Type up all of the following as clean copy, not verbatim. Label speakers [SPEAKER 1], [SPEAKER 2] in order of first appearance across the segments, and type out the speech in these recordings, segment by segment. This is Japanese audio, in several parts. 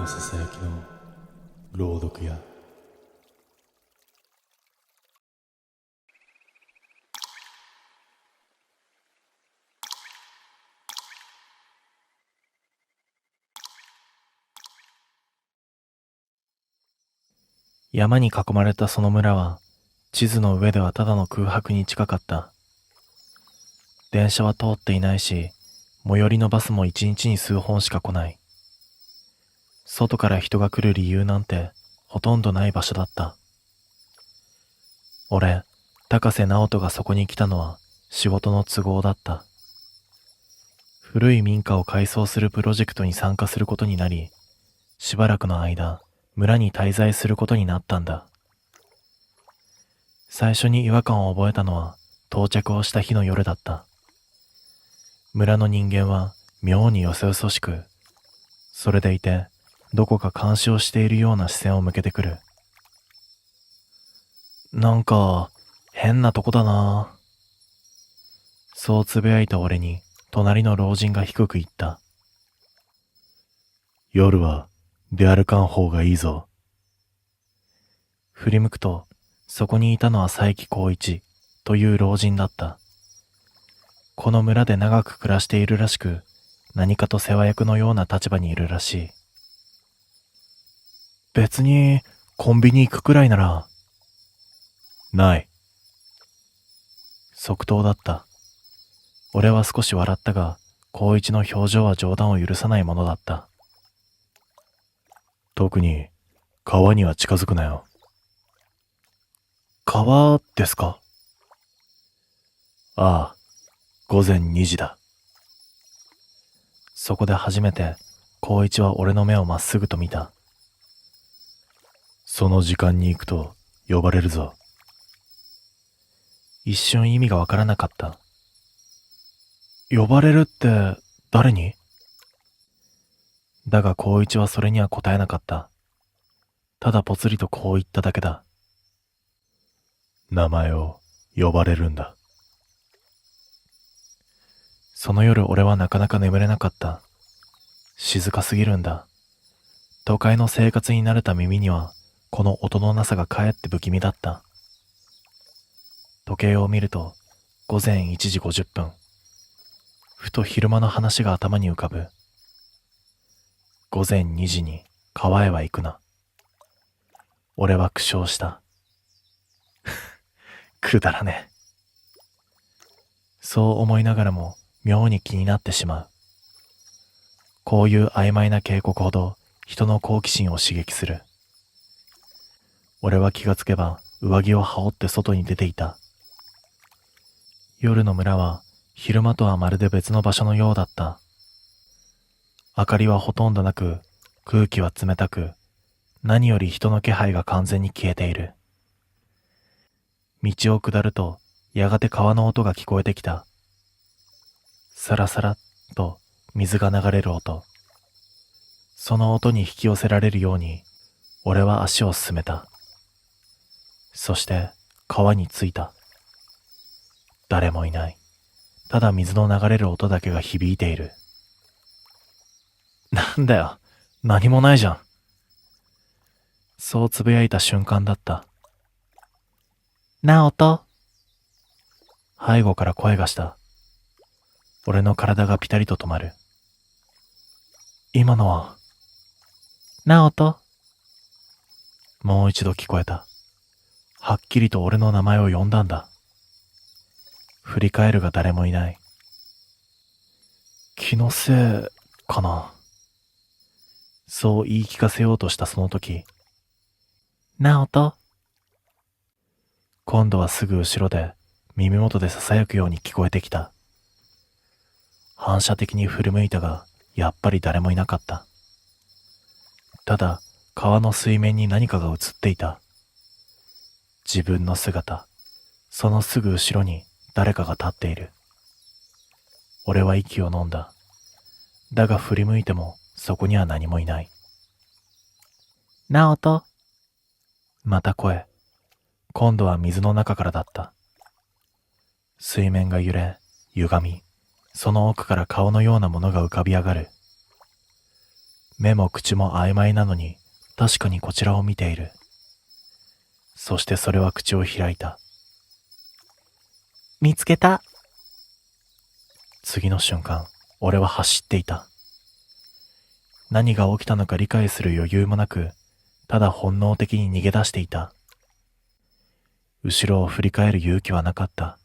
[SPEAKER 1] のささやきの朗読や
[SPEAKER 2] 山に囲まれたその村は、地図の上ではただの空白に近かった。電車は通っていないし、最寄りのバスも一日に数本しか来ない。外から人が来る理由なんてほとんどない場所だった。俺、高瀬直人がそこに来たのは仕事の都合だった。古い民家を改装するプロジェクトに参加することになり、しばらくの間、村に滞在することになったんだ。最初に違和感を覚えたのは到着をした日の夜だった。村の人間は妙によそよそしく、それでいてどこか監視をしているような視線を向けてくる。なんか変なとこだな。そうつぶやいた俺に隣の老人が低く言った。
[SPEAKER 1] 夜は出歩かん方がいいぞ。
[SPEAKER 2] 振り向くと、そこにいたのは佐伯光一という老人だった。この村で長く暮らしているらしく、何かと世話役のような立場にいるらしい。別にコンビニ行くくらいなら。
[SPEAKER 1] ない。
[SPEAKER 2] 即答だった。俺は少し笑ったが、光一の表情は冗談を許さないものだった。
[SPEAKER 1] 特に川には近づくなよ。
[SPEAKER 2] 川ですか？
[SPEAKER 1] ああ、午前2時だ。
[SPEAKER 2] そこで初めて光一は俺の目をまっすぐと見た。
[SPEAKER 1] その時間に行くと呼ばれるぞ。
[SPEAKER 2] 一瞬意味がわからなかった。呼ばれるって誰に？だが光一はそれには答えなかった。ただぽつりとこう言っただけだ。
[SPEAKER 1] 名前を呼ばれるんだ。
[SPEAKER 2] その夜俺はなかなか眠れなかった。静かすぎるんだ。都会の生活に慣れた耳にはこの音のなさがかえって不気味だった。時計を見ると午前1時50分。ふと昼間の話が頭に浮かぶ。午前2時に川へは行くな。俺は苦笑した。くだらねえ。そう思いながらも妙に気になってしまう。こういう曖昧な警告ほど人の好奇心を刺激する。俺は気がつけば上着を羽織って外に出ていた。夜の村は昼間とはまるで別の場所のようだった。明かりはほとんどなく、空気は冷たく、何より人の気配が完全に消えている。道を下ると、やがて川の音が聞こえてきた。サラサラっと水が流れる音。その音に引き寄せられるように、俺は足を進めた。そして川に着いた。誰もいない。ただ水の流れる音だけが響いている。なんだよ、何もないじゃん。そうつぶやいた瞬間だった。なおと。背後から声がした。俺の体がピタリと止まる。今のは、なおと。もう一度聞こえた。はっきりと俺の名前を呼んだんだ。振り返るが誰もいない。気のせいかな。そう言い聞かせようとしたその時、なおと。今度はすぐ後ろで耳元で囁くように聞こえてきた。反射的に振り向いたが、やっぱり誰もいなかった。ただ、川の水面に何かが映っていた。自分の姿、そのすぐ後ろに誰かが立っている。俺は息を飲んだ。だが振り向いてもそこには何もいない。なおと。また声。今度は水の中からだった。水面が揺れ、歪み、その奥から顔のようなものが浮かび上がる。目も口も曖昧なのに確かにこちらを見ている。そしてそれは口を開いた。見つけた。次の瞬間、俺は走っていた。何が起きたのか理解する余裕もなく、ただ本能的に逃げ出していた。後ろを振り返る勇気はなかった。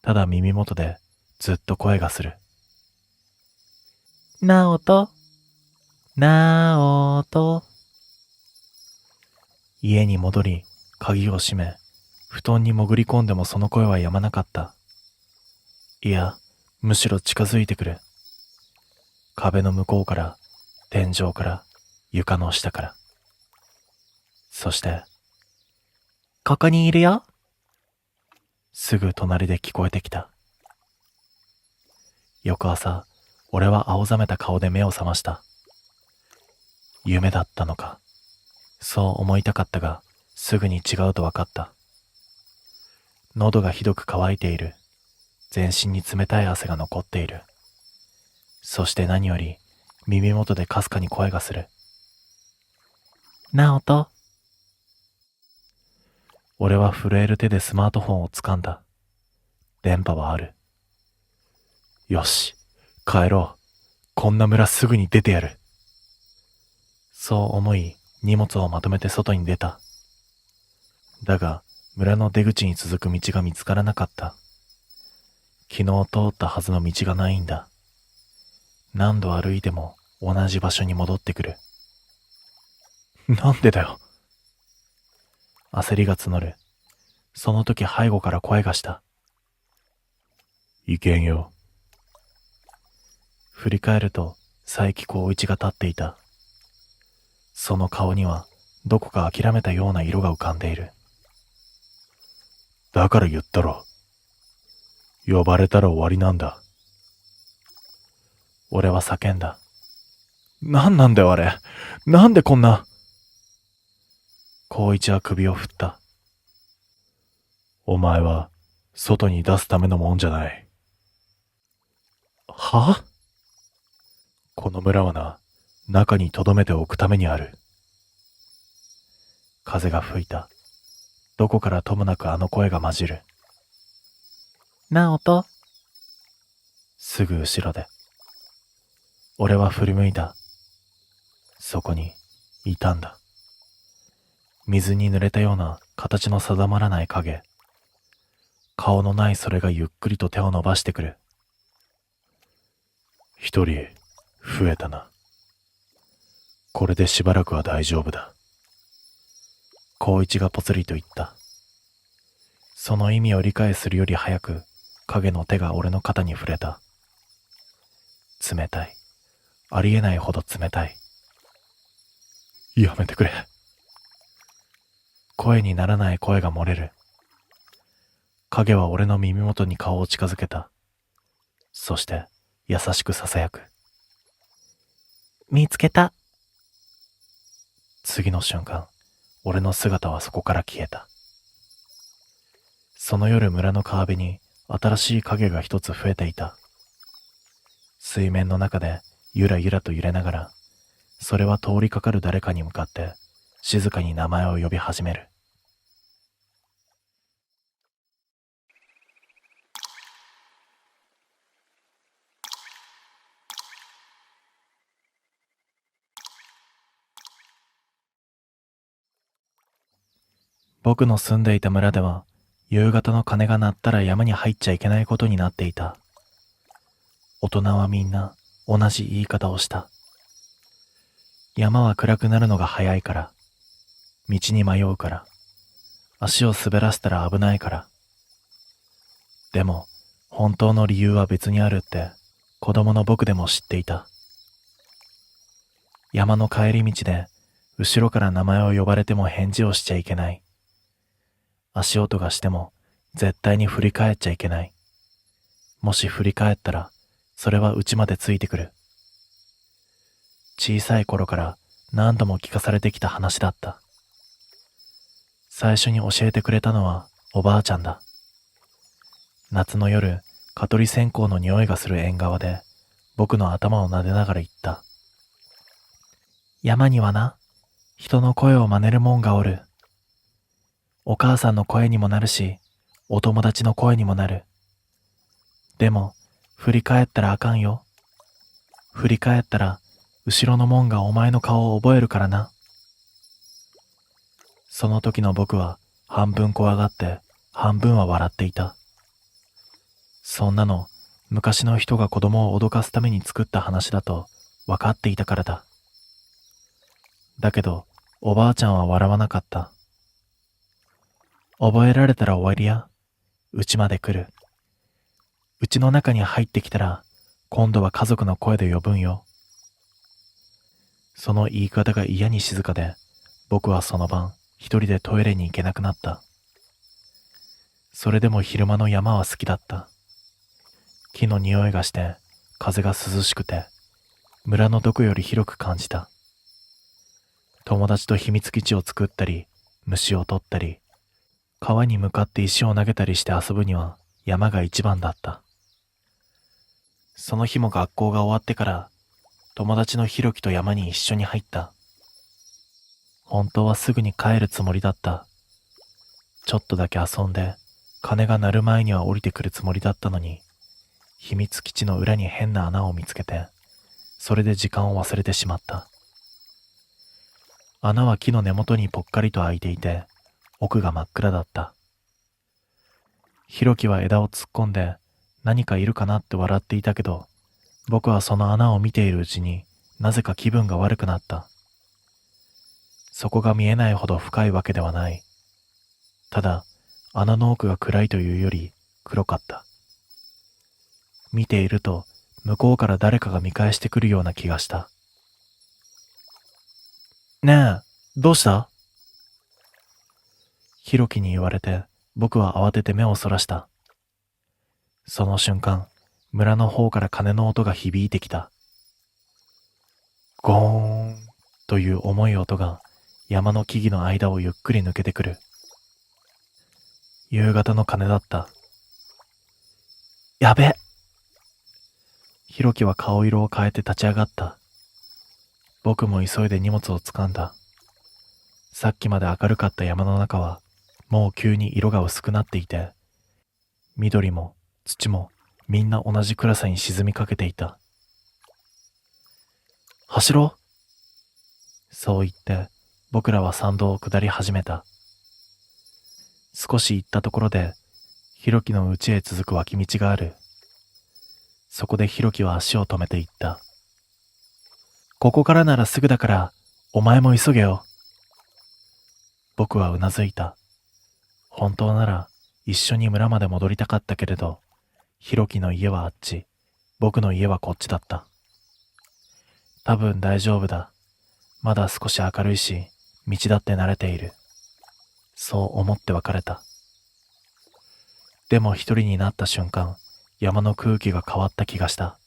[SPEAKER 2] ただ耳元でずっと声がする。ナオト、ナオト。家に戻り、鍵を閉め、布団に潜り込んでもその声は止まなかった。いや、むしろ近づいてくる。壁の向こうから、天井から、床の下から。そして、ここにいるよ。すぐ隣で聞こえてきた。翌朝、俺は青ざめた顔で目を覚ました。夢だったのか。そう思いたかったが、すぐに違うと分かった。喉がひどく渇いている。全身に冷たい汗が残っている。そして何より、耳元でかすかに声がする。ナオト。俺は震える手でスマートフォンを掴んだ。電波はある。よし、帰ろう。こんな村すぐに出てやる。そう思い、荷物をまとめて外に出た。だが、村の出口に続く道が見つからなかった。昨日通ったはずの道がないんだ。何度歩いても同じ場所に戻ってくる。なんでだよ。焦りが募る。その時背後から声がした。
[SPEAKER 1] いけんよ。
[SPEAKER 2] 振り返ると佐伯光一が立っていた。その顔にはどこか諦めたような色が浮かんでいる。
[SPEAKER 1] だから言ったろ。呼ばれたら終わりなんだ。
[SPEAKER 2] 俺は叫んだ。なんなんだよあれ。なんでこんな。光一は首を振った。
[SPEAKER 1] お前は外に出すためのもんじゃない。
[SPEAKER 2] は？
[SPEAKER 1] この村はな、中に留めておくためにある。
[SPEAKER 2] 風が吹いた。どこからともなくあの声が混じる。ナオト。すぐ後ろで。俺は振り向いた。そこにいたんだ。水に濡れたような形の定まらない影。顔のないそれがゆっくりと手を伸ばしてくる。
[SPEAKER 1] 一人増えたな。これでしばらくは大丈夫だ。
[SPEAKER 2] 光一がぽつりと言った。その意味を理解するより早く影の手が俺の肩に触れた。冷たい。ありえないほど冷たい。
[SPEAKER 1] やめてくれ。
[SPEAKER 2] 声にならない声が漏れる。影は俺の耳元に顔を近づけた。そして優しく囁く。見つけた。次の瞬間、俺の姿はそこから消えた。その夜村の川辺に新しい影が一つ増えていた。水面の中でゆらゆらと揺れながら、それは通りかかる誰かに向かって静かに名前を呼び始める。僕の住んでいた村では、夕方の鐘が鳴ったら山に入っちゃいけないことになっていた。大人はみんな同じ言い方をした。山は暗くなるのが早いから、道に迷うから、足を滑らせたら危ないから。でも、本当の理由は別にあるって子供の僕でも知っていた。山の帰り道で後ろから名前を呼ばれても返事をしちゃいけない。足音がしても絶対に振り返っちゃいけない。もし振り返ったらそれは家までついてくる。小さい頃から何度も聞かされてきた話だった。最初に教えてくれたのはおばあちゃんだ。夏の夜、蚊取り線香の匂いがする縁側で僕の頭を撫でながら言った。山にはな、人の声を真似るもんがおる。お母さんの声にもなるし、お友達の声にもなる。でも、振り返ったらあかんよ。振り返ったら、後ろのもんがお前の顔を覚えるからな。その時の僕は、半分怖がって、半分は笑っていた。そんなの、昔の人が子供を脅かすために作った話だと分かっていたからだ。だけど、おばあちゃんは笑わなかった。覚えられたら終わりや。うちまで来る。うちの中に入ってきたら、今度は家族の声で呼ぶんよ。その言い方が嫌に静かで、僕はその晩、一人でトイレに行けなくなった。それでも昼間の山は好きだった。木の匂いがして、風が涼しくて、村のどこより広く感じた。友達と秘密基地を作ったり、虫を取ったり、川に向かって石を投げたりして遊ぶには山が一番だった。その日も学校が終わってから、友達のひろきと山に一緒に入った。本当はすぐに帰るつもりだった。ちょっとだけ遊んで、鐘が鳴る前には降りてくるつもりだったのに、秘密基地の裏に変な穴を見つけて、それで時間を忘れてしまった。穴は木の根元にぽっかりと開いていて、奥が真っ暗だった。ひろきは枝を突っ込んで、何かいるかなって笑っていたけど、僕はその穴を見ているうちになぜか気分が悪くなった。そこが見えないほど深いわけではない。ただ、穴の奥が暗いというより黒かった。見ていると向こうから誰かが見返してくるような気がした。ねえ、どうした？ひろきに言われて僕は慌てて目をそらした。その瞬間、村の方から鐘の音が響いてきた。ゴーンという重い音が山の木々の間をゆっくり抜けてくる。夕方の鐘だった。やべ！ひろきは顔色を変えて立ち上がった。僕も急いで荷物を掴んだ。さっきまで明るかった山の中はもう急に色が薄くなっていて、緑も土もみんな同じ暗さに沈みかけていた。走ろう。そう言って僕らは山道を下り始めた。少し行ったところでひろきの家へ続く脇道がある。そこでひろきは足を止めていった。ここからならすぐだからお前も急げよ。僕はうなずいた。本当なら一緒に村まで戻りたかったけれど、ひろきの家はあっち、僕の家はこっちだった。多分大丈夫だ。まだ少し明るいし、道だって慣れている。そう思って別れた。でも一人になった瞬間、山の空気が変わった気がした。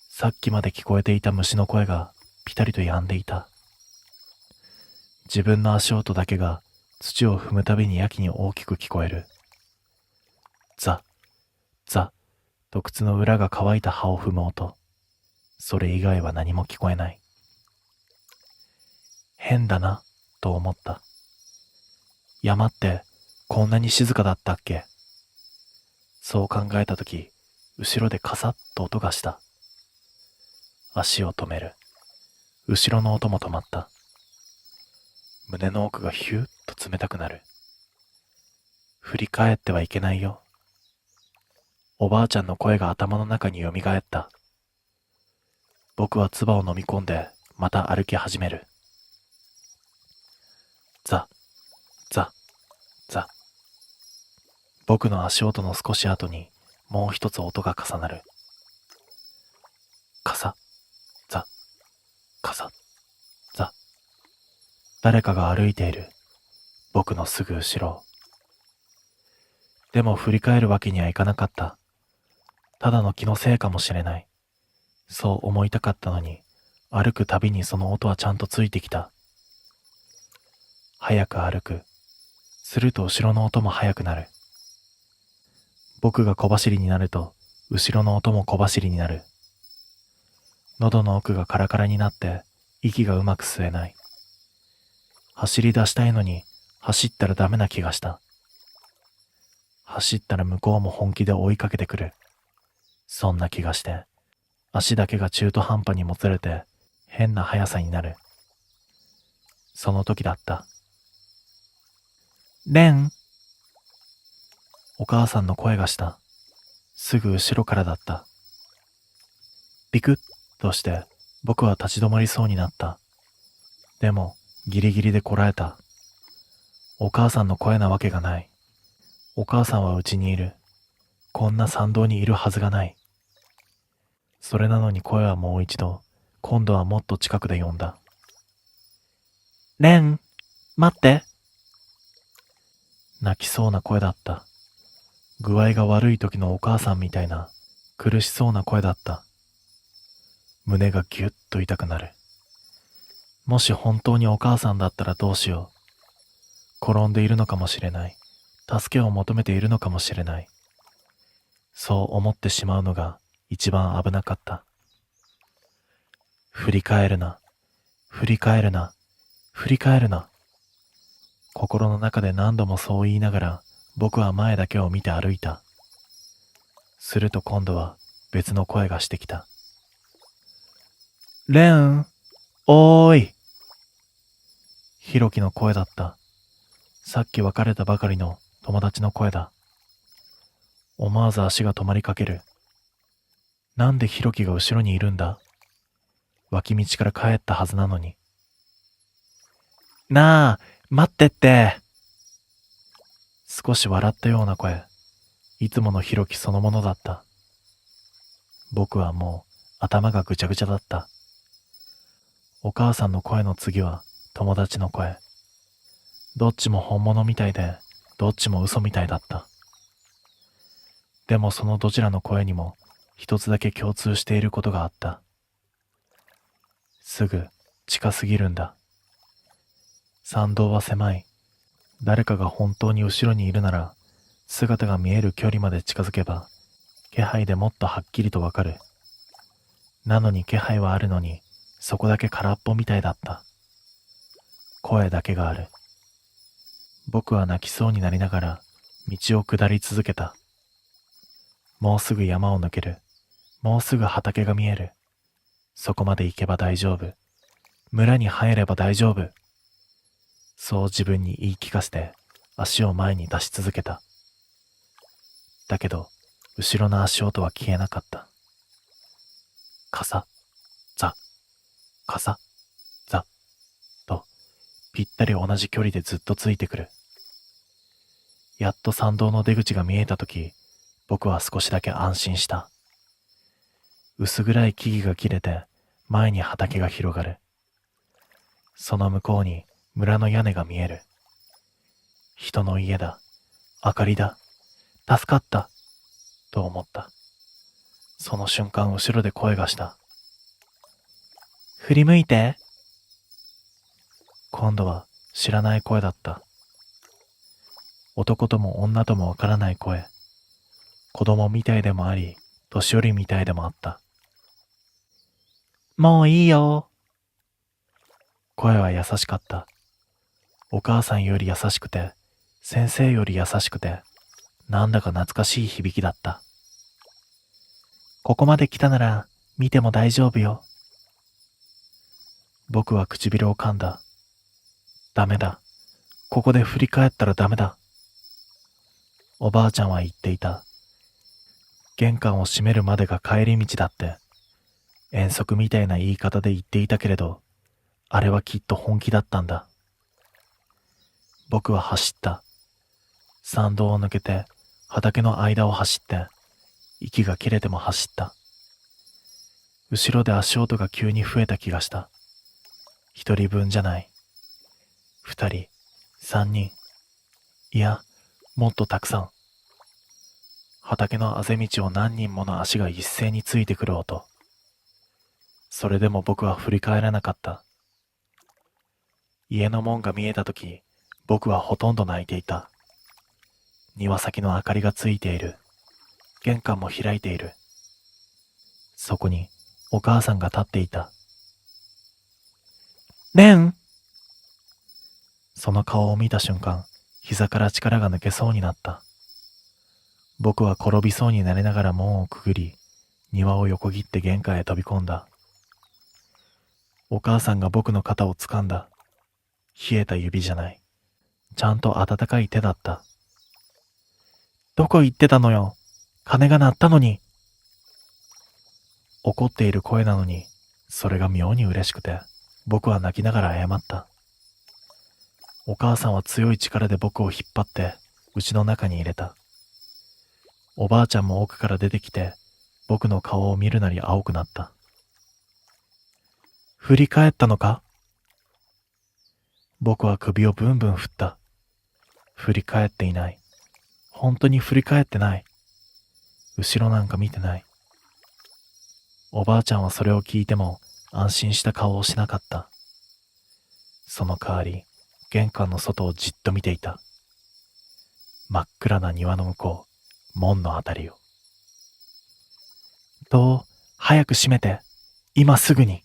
[SPEAKER 2] さっきまで聞こえていた虫の声がピタリと止んでいた。自分の足音だけが土を踏むたびにやけに大きく聞こえる。ザ、ザと靴の裏が乾いた葉を踏む音。それ以外は何も聞こえない。変だなと思った。山ってこんなに静かだったっけ？そう考えたとき、後ろでカサッと音がした。足を止める。後ろの音も止まった。胸の奥がヒューッと冷たくなる。振り返ってはいけないよ。おばあちゃんの声が頭の中によみがえった。僕は唾を飲み込んでまた歩き始める。ザ、ザ、ザ。僕の足音の少し後にもう一つ音が重なる。カサ、ザ、カサ、ザ。誰かが歩いている。僕のすぐ後ろ。でも振り返るわけにはいかなかった。ただの気のせいかもしれない。そう思いたかったのに、歩くたびにその音はちゃんとついてきた。早く歩く。すると後ろの音も速くなる。僕が小走りになると、後ろの音も小走りになる。喉の奥がカラカラになって、息がうまく吸えない。走り出したいのに走ったらダメな気がした。走ったら向こうも本気で追いかけてくる。そんな気がして、足だけが中途半端にもつれて変な速さになる。その時だった。レン。お母さんの声がした。すぐ後ろからだった。ビクッとして僕は立ち止まりそうになった。でもギリギリでこらえた。お母さんの声なわけがない。お母さんはうちにいる。こんな山道にいるはずがない。それなのに声はもう一度、今度はもっと近くで呼んだ。レン、待って。泣きそうな声だった。具合が悪い時のお母さんみたいな苦しそうな声だった。胸がぎゅっと痛くなる。もし本当にお母さんだったらどうしよう。転んでいるのかもしれない。助けを求めているのかもしれない。そう思ってしまうのが一番危なかった。振り返るな、振り返るな、振り返るな。心の中で何度もそう言いながら僕は前だけを見て歩いた。すると今度は別の声がしてきた。レン、おーい。ヒロキの声だった。さっき別れたばかりの友達の声だ。思わず足が止まりかける。なんでヒロキが後ろにいるんだ？脇道から帰ったはずなのに。なあ、待ってって。少し笑ったような声。いつものヒロキそのものだった。僕はもう頭がぐちゃぐちゃだった。お母さんの声の次は友達の声。どっちも本物みたいで、どっちも嘘みたいだった。でもそのどちらの声にも一つだけ共通していることがあった。すぐ近すぎるんだ。山道は狭い。誰かが本当に後ろにいるなら、姿が見える距離まで近づけば、気配でもっとはっきりとわかる。なのに気配はあるのに、そこだけ空っぽみたいだった。声だけがある。僕は泣きそうになりながら、道を下り続けた。もうすぐ山を抜ける。もうすぐ畑が見える。そこまで行けば大丈夫。村に入れば大丈夫。そう自分に言い聞かせて足を前に出し続けた。だけど、後ろの足音は消えなかった。カサ、ザ、カサ、ザ、と、ぴったり同じ距離でずっとついてくる。やっと山道の出口が見えたとき、僕は少しだけ安心した。薄暗い木々が切れて、前に畑が広がる。その向こうに村の屋根が見える。人の家だ。明かりだ。助かった。と思った。その瞬間後ろで声がした。振り向いて。今度は知らない声だった。男とも女ともわからない声。子供みたいでもあり、年寄りみたいでもあった。もういいよ。声は優しかった。お母さんより優しくて、先生より優しくて、なんだか懐かしい響きだった。ここまで来たなら見ても大丈夫よ。僕は唇を噛んだ。ダメだ。ここで振り返ったらダメだ。おばあちゃんは言っていた。玄関を閉めるまでが帰り道だって、遠足みたいな言い方で言っていたけれど、あれはきっと本気だったんだ。僕は走った。山道を抜けて、畑の間を走って、息が切れても走った。後ろで足音が急に増えた気がした。一人分じゃない。二人、三人。いや、もっとたくさん。畑のあぜ道を何人もの足が一斉についてくる音。それでも僕は振り返らなかった。家の門が見えたとき、僕はほとんど泣いていた。庭先の明かりがついている。玄関も開いている。そこにお母さんが立っていた。レン。その顔を見た瞬間、膝から力が抜けそうになった。僕は転びそうになりながら門をくぐり、庭を横切って玄関へ飛び込んだ。お母さんが僕の肩を掴んだ。冷えた指じゃない。ちゃんと温かい手だった。どこ行ってたのよ。鐘が鳴ったのに。怒っている声なのに、それが妙に嬉しくて、僕は泣きながら謝った。お母さんは強い力で僕を引っ張って、家の中に入れた。おばあちゃんも奥から出てきて、僕の顔を見るなり青くなった。振り返ったのか？僕は首をブンブン振った。振り返っていない。本当に振り返ってない。後ろなんか見てない。おばあちゃんはそれを聞いても安心した顔をしなかった。その代わり、玄関の外をじっと見ていた。真っ暗な庭の向こう、門のあたりを。早く閉めて。今すぐに。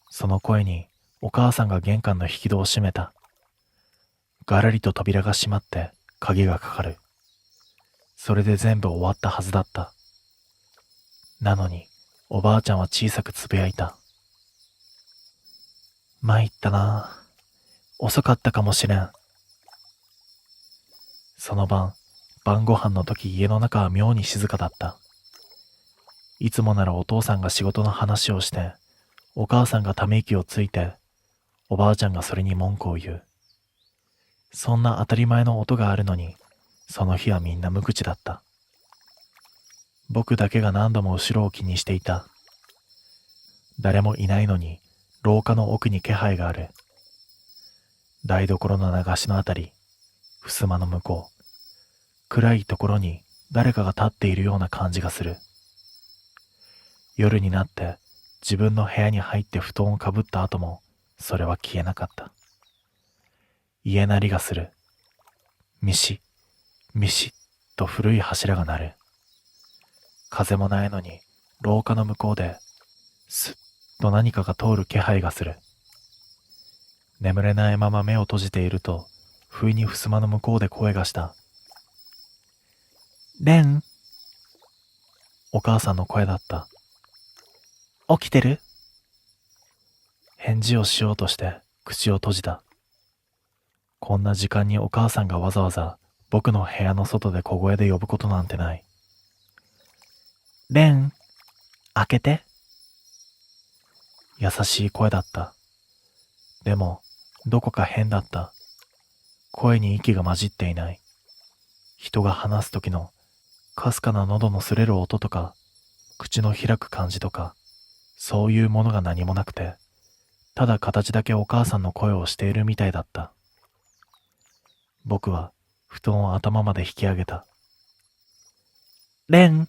[SPEAKER 2] その声にお母さんが玄関の引き戸を閉めた。がらりと扉が閉まって鍵がかかる。それで全部終わったはずだった。なのにおばあちゃんは小さくつぶやいた。参ったな。遅かったかもしれん。その晩ご飯の時、家の中は妙に静かだった。いつもならお父さんが仕事の話をして、お母さんがため息をついて、おばあちゃんがそれに文句を言う。そんな当たり前の音があるのに、その日はみんな無口だった。僕だけが何度も後ろを気にしていた。誰もいないのに、廊下の奥に気配がある。台所の流しのあたり、襖の向こう、暗いところに誰かが立っているような感じがする。夜になって自分の部屋に入って布団をかぶった後も、それは消えなかった。家鳴りがする。ミシッ、ミシッと古い柱が鳴る。風もないのに、廊下の向こうで、スッと何かが通る気配がする。眠れないまま目を閉じていると、不意に襖の向こうで声がした。レン。お母さんの声だった。起きてる？返事をしようとして口を閉じた。こんな時間にお母さんがわざわざ僕の部屋の外で小声で呼ぶことなんてない。レン、開けて。優しい声だった。でも、どこか変だった。声に息が混じっていない。人が話す時のかすかな喉の擦れる音とか、口の開く感じとか、そういうものが何もなくて、ただ形だけお母さんの声をしているみたいだった。僕は布団を頭まで引き上げた。レン。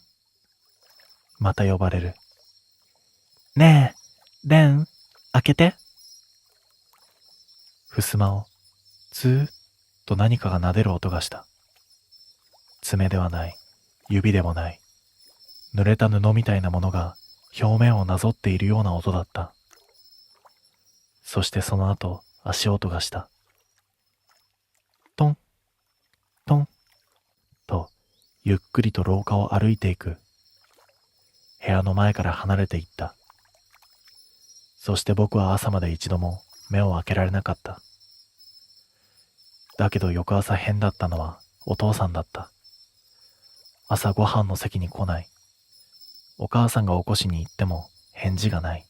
[SPEAKER 2] また呼ばれる。ねえ、レン、開けて。襖をツーッと何かが撫でる音がした。爪ではない、指でもない。濡れた布みたいなものが表面をなぞっているような音だった。そしてその後、足音がした。トン、トン、と、ゆっくりと廊下を歩いていく。部屋の前から離れていった。そして僕は朝まで一度も目を開けられなかった。だけど翌朝変だったのはお父さんだった。朝ご飯の席に来ない。お母さんが起こしに行っても返事がない。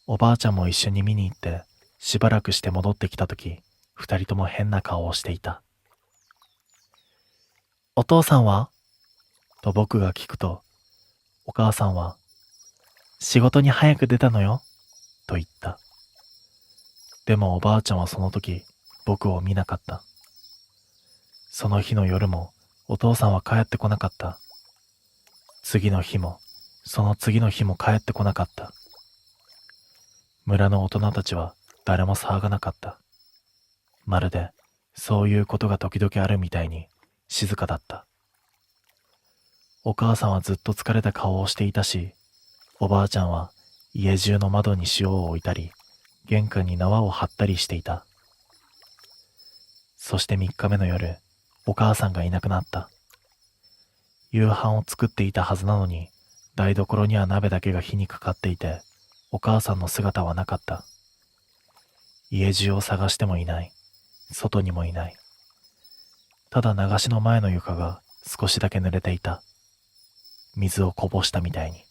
[SPEAKER 2] おばあちゃんも一緒に見に行ってしばらくして戻ってきたとき、二人とも変な顔をしていた。お父さんは？と僕が聞くと、お母さんは、仕事に早く出たのよ、と言った。でもおばあちゃんはその時、僕を見なかった。その日の夜もお父さんは帰ってこなかった。次の日も、その次の日も帰ってこなかった。村の大人たちは誰も騒がなかった。まるでそういうことが時々あるみたいに静かだった。お母さんはずっと疲れた顔をしていたし、おばあちゃんは家中の窓に塩を置いたり、玄関に縄を張ったりしていた。そして3日目の夜、お母さんがいなくなった。夕飯を作っていたはずなのに、台所には鍋だけが火にかかっていて、お母さんの姿はなかった。家中を探してもいない。外にもいない。ただ流しの前の床が少しだけ濡れていた。水をこぼしたみたいに。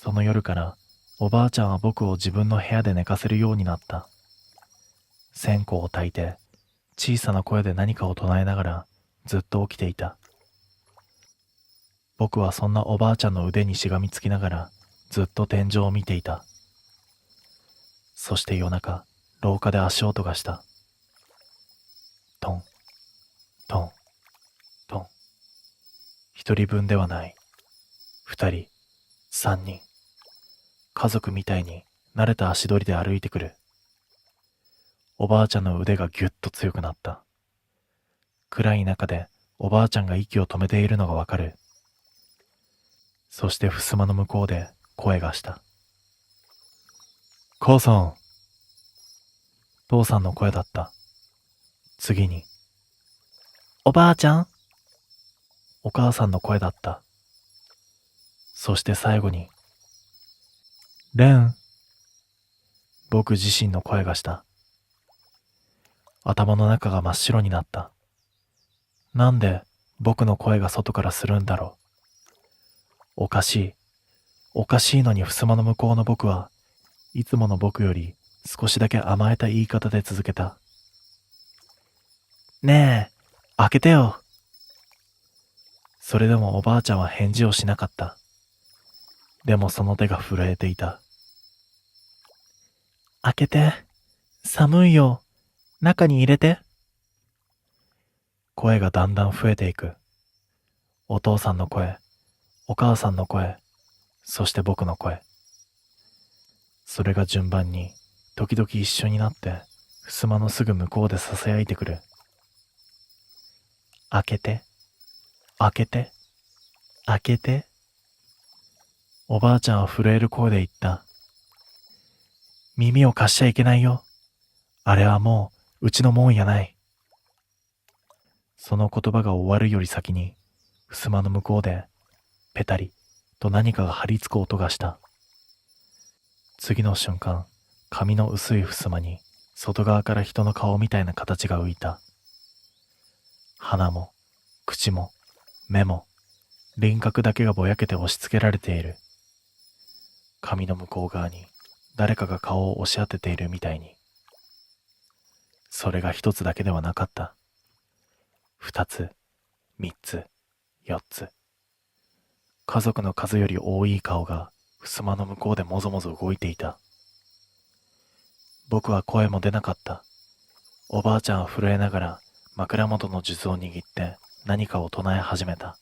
[SPEAKER 2] その夜からおばあちゃんは僕を自分の部屋で寝かせるようになった。線香を焚いて小さな声で何かを唱えながらずっと起きていた。僕はそんなおばあちゃんの腕にしがみつきながらずっと天井を見ていた。そして夜中、廊下で足音がした。トン、トン、トン。一人分ではない。二人、三人。家族みたいに慣れた足取りで歩いてくる。おばあちゃんの腕がぎゅっと強くなった。暗い中でおばあちゃんが息を止めているのがわかる。そして襖の向こうで声がした。母さん。父さんの声だった。次に、おばあちゃん。お母さんの声だった。そして最後に、レン。僕自身の声がした。頭の中が真っ白になった。なんで僕の声が外からするんだろう。おかしい。おかしいのに襖の向こうの僕はいつもの僕より少しだけ甘えた言い方で続けた。ねえ、開けてよ。それでもおばあちゃんは返事をしなかった。でもその手が震えていた。開けて。寒いよ。中に入れて。声がだんだん増えていく。お父さんの声、お母さんの声、そして僕の声。それが順番に時々一緒になって襖のすぐ向こうで囁いてくる。開けて、開けて、開けて。おばあちゃんは震える声で言った。耳を貸しちゃいけないよ。あれはもううちのもんやない。その言葉が終わるより先に襖の向こうでペタリと何かが張り付く音がした。次の瞬間、紙の薄い襖に外側から人の顔みたいな形が浮いた。鼻も口も目も輪郭だけがぼやけて押し付けられている。紙の向こう側に誰かが顔を押し当てているみたいに。それが一つだけではなかった。二つ、三つ、四つ。家族の数より多い顔が襖の向こうでもぞもぞ動いていた。僕は声も出なかった。おばあちゃんは震えながら枕元の数珠を握って何かを唱え始めた。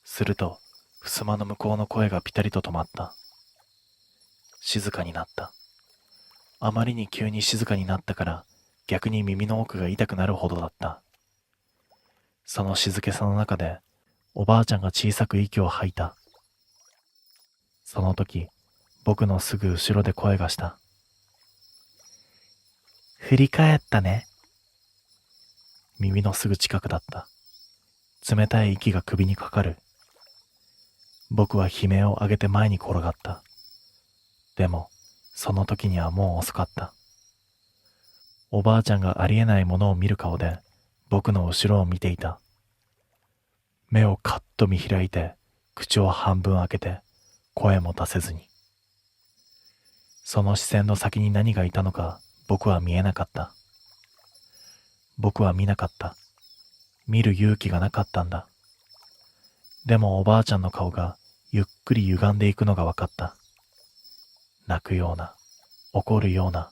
[SPEAKER 2] すると、襖の向こうの声がピタリと止まった。静かになった。あまりに急に静かになったから逆に耳の奥が痛くなるほどだった。その静けさの中でおばあちゃんが小さく息を吐いた。その時、僕のすぐ後ろで声がした。振り返ったね。耳のすぐ近くだった。冷たい息が首にかかる。僕は悲鳴を上げて前に転がった。でも、その時にはもう遅かった。おばあちゃんがありえないものを見る顔で僕の後ろを見ていた。目をカッと見開いて、口を半分開けて、声も出せずに。その視線の先に何がいたのか僕は見えなかった。僕は見なかった。見る勇気がなかったんだ。でもおばあちゃんの顔がゆっくり歪んでいくのが分かった。泣くような、怒るような、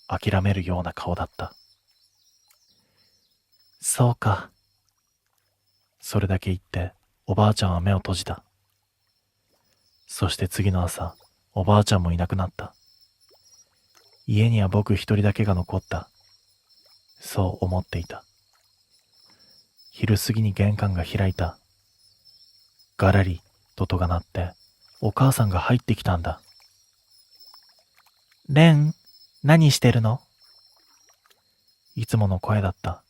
[SPEAKER 2] 諦めるような顔だった。そうか。それだけ言っておばあちゃんは目を閉じた。そして次の朝、おばあちゃんもいなくなった。家には僕一人だけが残った。そう思っていた。昼過ぎに玄関が開いた。ガラリと戸が鳴って、お母さんが入ってきたんだ。レン、何してるの？いつもの声だった。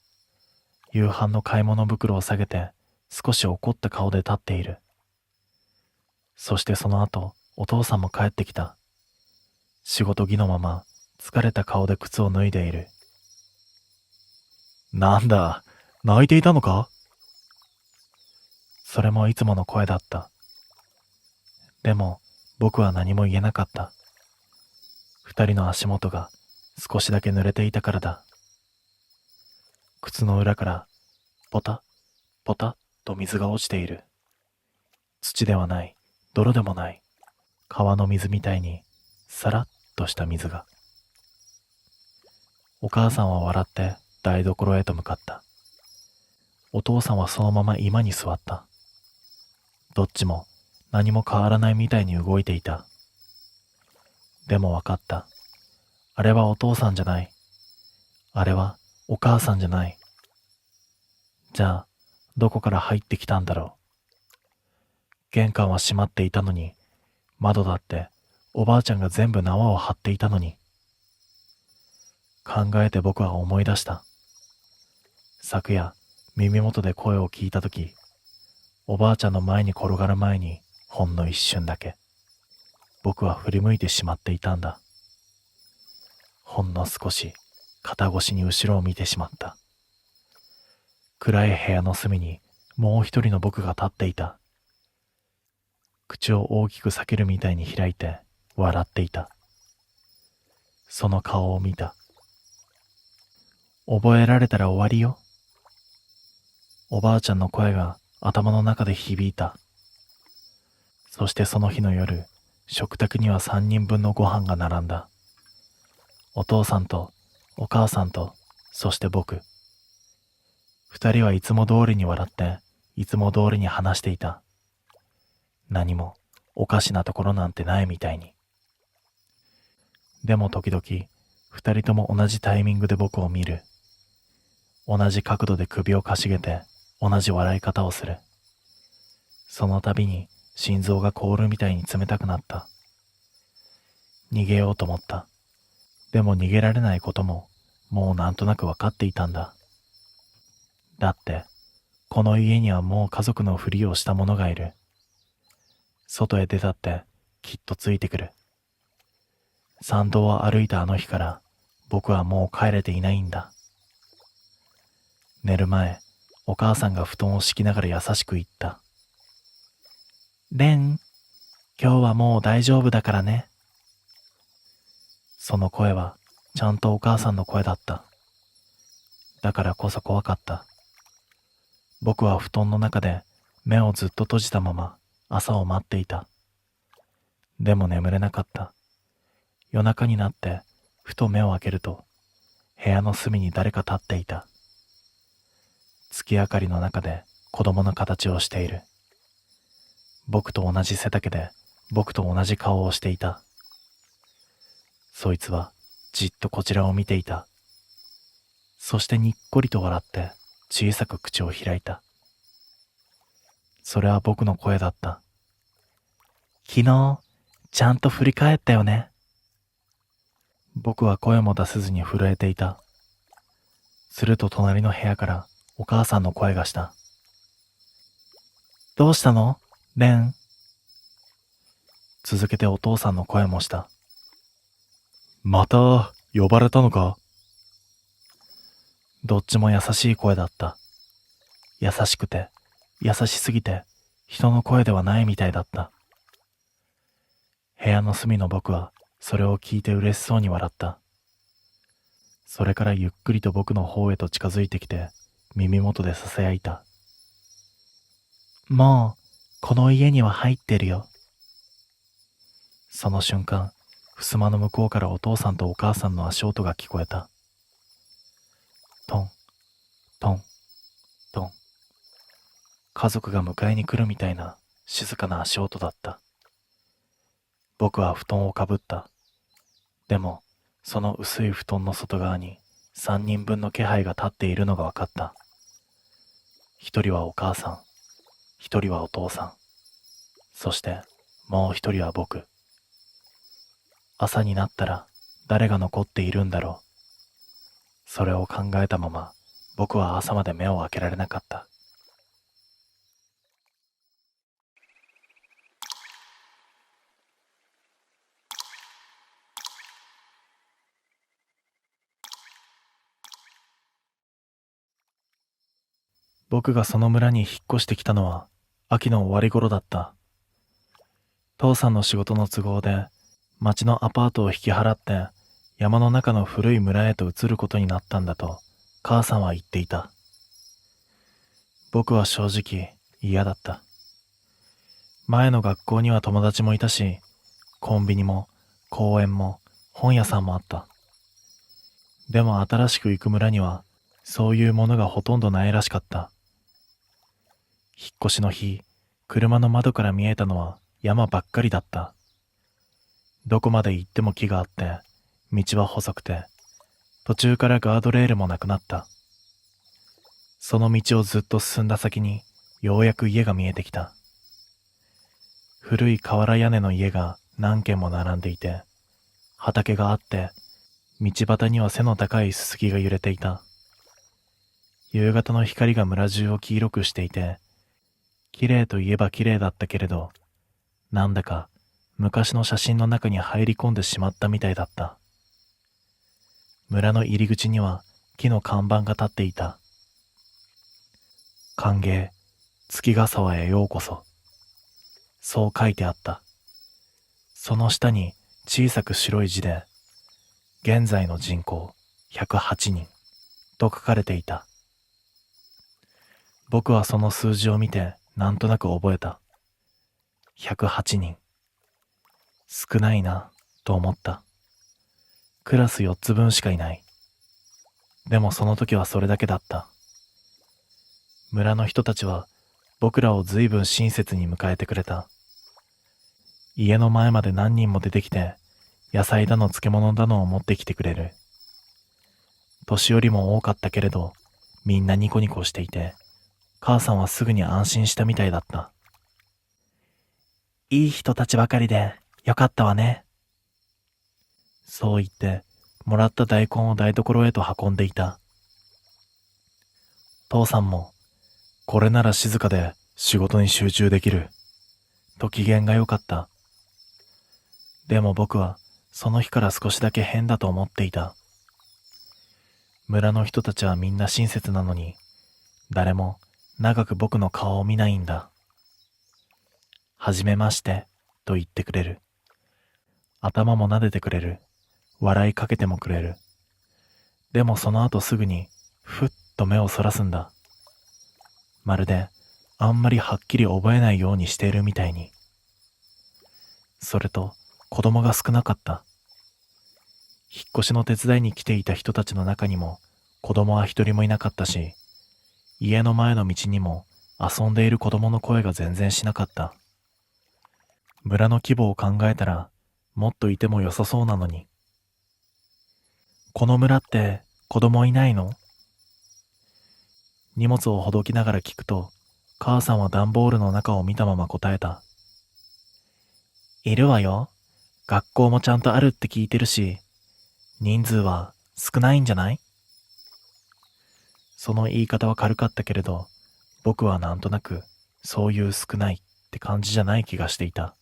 [SPEAKER 2] 夕飯の買い物袋を下げて少し怒った顔で立っている。そしてその後、お父さんも帰ってきた。仕事着のまま疲れた顔で靴を脱いでいる。なんだ、泣いていたのか？それもいつもの声だった。でも僕は何も言えなかった。二人の足元が少しだけ濡れていたからだ。靴の裏からポタッポタッと水が落ちている。土ではない、泥でもない、川の水みたいにさらっとした水が。お母さんは笑って台所へと向かった。お父さんはそのまま居間に座った。どっちも何も変わらないみたいに動いていた。でも分かった。あれはお父さんじゃない。あれはお母さんじゃない。じゃあ、どこから入ってきたんだろう。玄関は閉まっていたのに、窓だっておばあちゃんが全部縄を張っていたのに。考えて僕は思い出した。昨夜、耳元で声を聞いたとき、おばあちゃんの前に転がる前に、ほんの一瞬だけ、僕は振り向いてしまっていたんだ。ほんの少し、肩越しに後ろを見てしまった。暗い部屋の隅に、もう一人の僕が立っていた。口を大きく裂けるみたいに開いて、笑っていた。その顔を見た。覚えられたら終わりよ。おばあちゃんの声が頭の中で響いた。そしてその日の夜、食卓には3人分のご飯が並んだ。お父さんとお母さんと、そして僕。二人はいつも通りに笑って、いつも通りに話していた。何もおかしなところなんてないみたいに。でも時々、二人とも同じタイミングで僕を見る。同じ角度で首をかしげて、同じ笑い方をする。その度に心臓が凍るみたいに冷たくなった。逃げようと思った。でも逃げられないことも、もうなんとなく分かっていたんだ。だって、この家にはもう家族のふりをした者がいる。外へ出たってきっとついてくる。山道を歩いたあの日から僕はもう帰れていないんだ。寝る前、お母さんが布団を敷きながら優しく言った。レン、今日はもう大丈夫だからね。その声はちゃんとお母さんの声だった。だからこそ怖かった。僕は布団の中で目をずっと閉じたまま朝を待っていた。でも眠れなかった。夜中になってふと目を開けると部屋の隅に誰か立っていた。月明かりの中で子供の形をしている。僕と同じ背丈で僕と同じ顔をしていた。そいつはじっとこちらを見ていた。そしてにっこりと笑って小さく口を開いた。それは僕の声だった。昨日、ちゃんと振り返ったよね。僕は声も出せずに震えていた。すると隣の部屋からお母さんの声がした。どうしたの？レン。続けてお父さんの声もした。
[SPEAKER 1] また呼ばれたのか？
[SPEAKER 2] どっちも優しい声だった。優しくて、優しすぎて、人の声ではないみたいだった。部屋の隅の僕は、それを聞いて嬉しそうに笑った。それからゆっくりと僕の方へと近づいてきて、耳元で囁いた。もう、この家には入ってるよ。その瞬間、襖の向こうからお父さんとお母さんの足音が聞こえた。トン、トン、トン。家族が迎えに来るみたいな静かな足音だった。僕は布団をかぶった。でも、その薄い布団の外側に3人分の気配が立っているのが分かった。一人はお母さん、一人はお父さん、そしてもう一人は僕。朝になったら誰が残っているんだろう。それを考えたまま僕は朝まで目を開けられなかった。僕がその村に引っ越してきたのは秋の終わり頃だった。父さんの仕事の都合で町のアパートを引き払って山の中の古い村へと移ることになったんだと母さんは言っていた。僕は正直嫌だった。前の学校には友達もいたし、コンビニも公園も本屋さんもあった。でも新しく行く村にはそういうものがほとんどないらしかった。引っ越しの日、車の窓から見えたのは山ばっかりだった。どこまで行っても木があって、道は細くて、途中からガードレールもなくなった。その道をずっと進んだ先に、ようやく家が見えてきた。古い瓦屋根の家が何軒も並んでいて、畑があって、道端には背の高いすすきが揺れていた。夕方の光が村中を黄色くしていて、綺麗といえば綺麗だったけれど、なんだか昔の写真の中に入り込んでしまったみたいだった。村の入り口には木の看板が立っていた。歓迎、月ヶ沢へようこそ。そう書いてあった。その下に小さく白い字で、現在の人口108人と書かれていた。僕はその数字を見てなんとなく覚えた。108人。少ないな、と思った。クラス4つ分しかいない。でもその時はそれだけだった。村の人たちは僕らを随分親切に迎えてくれた。家の前まで何人も出てきて、野菜だの漬物だのを持ってきてくれる。年寄りも多かったけれど、みんなニコニコしていて、母さんはすぐに安心したみたいだった。いい人たちばかりでよかったわね。そう言って、もらった大根を台所へと運んでいた。父さんも、これなら静かで仕事に集中できる、と機嫌が良かった。でも僕は、その日から少しだけ変だと思っていた。村の人たちはみんな親切なのに、誰も長く僕の顔を見ないんだ。はじめまして、と言ってくれる。頭も撫でてくれる。笑いかけてもくれる。でもその後すぐに、ふっと目をそらすんだ。まるで、あんまりはっきり覚えないようにしているみたいに。それと、子供が少なかった。引っ越しの手伝いに来ていた人たちの中にも、子供は一人もいなかったし、家の前の道にも遊んでいる子供の声が全然しなかった。村の規模を考えたら、もっといても良さそうなのに。この村って子供いないの？荷物をほどきながら聞くと、母さんは段ボールの中を見たまま答えた。いるわよ。学校もちゃんとあるって聞いてるし、人数は少ないんじゃない？その言い方は軽かったけれど、僕はなんとなく、そういう少ないって感じじゃない気がしていた。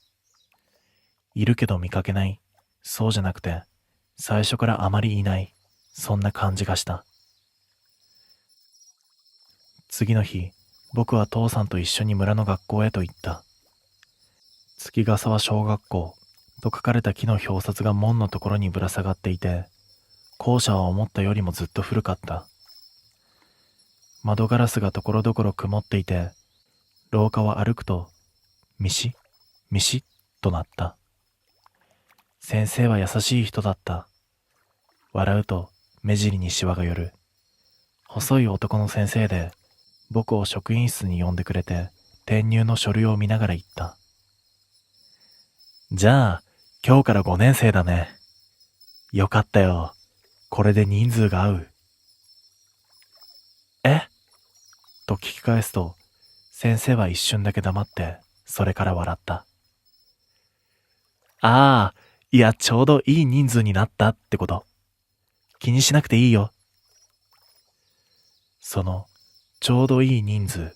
[SPEAKER 2] いるけど見かけない。そうじゃなくて、最初からあまりいない。そんな感じがした。次の日、僕は父さんと一緒に村の学校へと行った。月ヶ沢小学校と書かれた木の表札が門のところにぶら下がっていて、校舎は思ったよりもずっと古かった。窓ガラスがところどころ曇っていて、廊下を歩くと、ミシミシとなった。先生は優しい人だった。笑うと目尻にシワが寄る。細い男の先生で、僕を職員室に呼んでくれて、転入の書類を見ながら言った。じゃあ、今日から5年生だね。よかったよ。これで人数が合う。え？と聞き返すと、先生は一瞬だけ黙って、それから笑った。ああ、いや、ちょうどいい人数になったってこと。気にしなくていいよ。その、ちょうどいい人数っ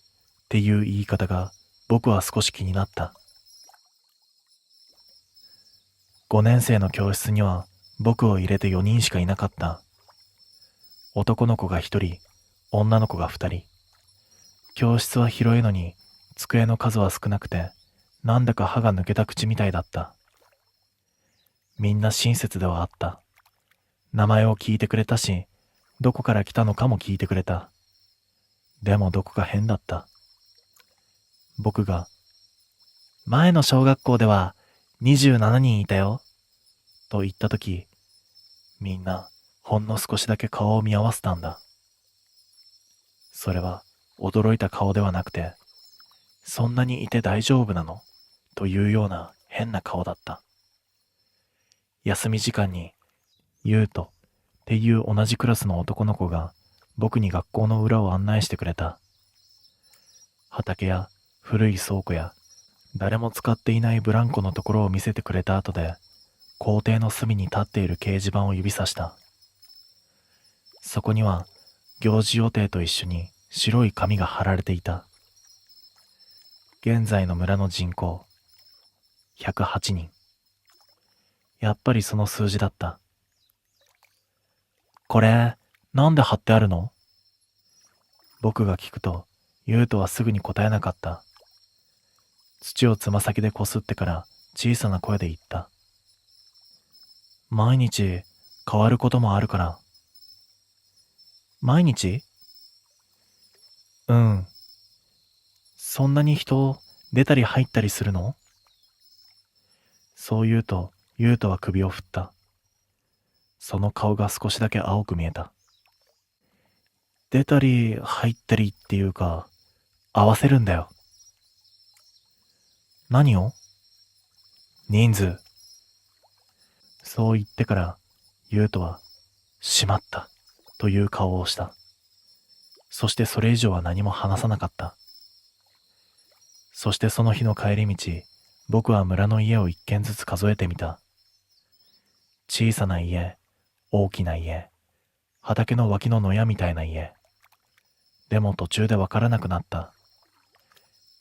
[SPEAKER 2] ていう言い方が僕は少し気になった。5年生の教室には僕を入れて4人しかいなかった。男の子が1人、女の子が2人。教室は広いのに机の数は少なくて、なんだか歯が抜けた口みたいだった。みんな親切ではあった。名前を聞いてくれたし、どこから来たのかも聞いてくれた。でもどこか変だった。僕が、前の小学校では27人いたよ、と言ったとき、みんなほんの少しだけ顔を見合わせたんだ。それは驚いた顔ではなくて、そんなにいて大丈夫なのというような変な顔だった。休み時間に、ユウトっていう同じクラスの男の子が僕に学校の裏を案内してくれた。畑や古い倉庫や誰も使っていないブランコのところを見せてくれた後で、校庭の隅に立っている掲示板を指さした。そこには行事予定と一緒に白い紙が貼られていた。現在の村の人口108人。やっぱりその数字だった。これ、なんで貼ってあるの？僕が聞くと、ユウトはすぐに答えなかった。土をつま先でこすってから小さな声で言った。毎日変わることもあるから。毎日？うん。そんなに人出たり入ったりするの？そう言うと、ユウトは首を振った。その顔が少しだけ青く見えた。出たり入ったりっていうか、合わせるんだよ。何を？人数。そう言ってから、ユウトは、しまった、という顔をした。そしてそれ以上は何も話さなかった。そしてその日の帰り道、僕は村の家を一軒ずつ数えてみた。小さな家、大きな家、畑の脇の野屋みたいな家。でも途中で分からなくなった。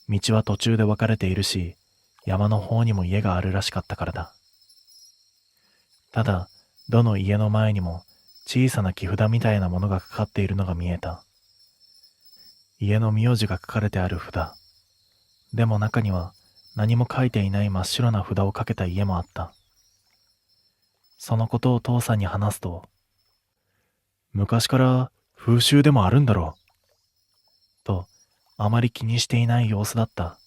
[SPEAKER 2] 道は途中で分かれているし、山の方にも家があるらしかったからだ。ただ、どの家の前にも小さな木札みたいなものがかかっているのが見えた。家の名字が書かれてある札。でも中には何も書いていない真っ白な札をかけた家もあった。そのことを父さんに話すと、昔から風習でもあるんだろう、とあまり気にしていない様子だった。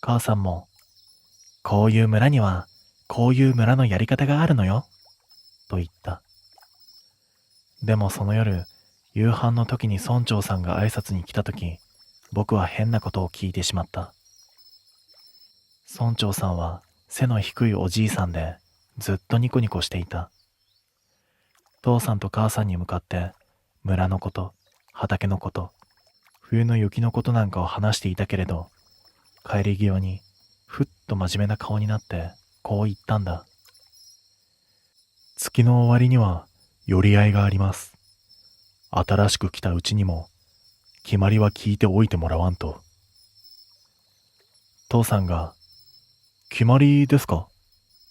[SPEAKER 2] 母さんも、こういう村にはこういう村のやり方があるのよ、と言った。でもその夜、夕飯の時に村長さんが挨拶に来た時、僕は変なことを聞いてしまった。村長さんは背の低いおじいさんで、ずっとニコニコしていた。父さんと母さんに向かって村のこと、畑のこと、冬の雪のことなんかを話していたけれど、帰り際にふっと真面目な顔になってこう言ったんだ。月の終わりには寄り合いがあります。新しく来たうちにも決まりは聞いておいてもらわんと。父さんが、決まりですか？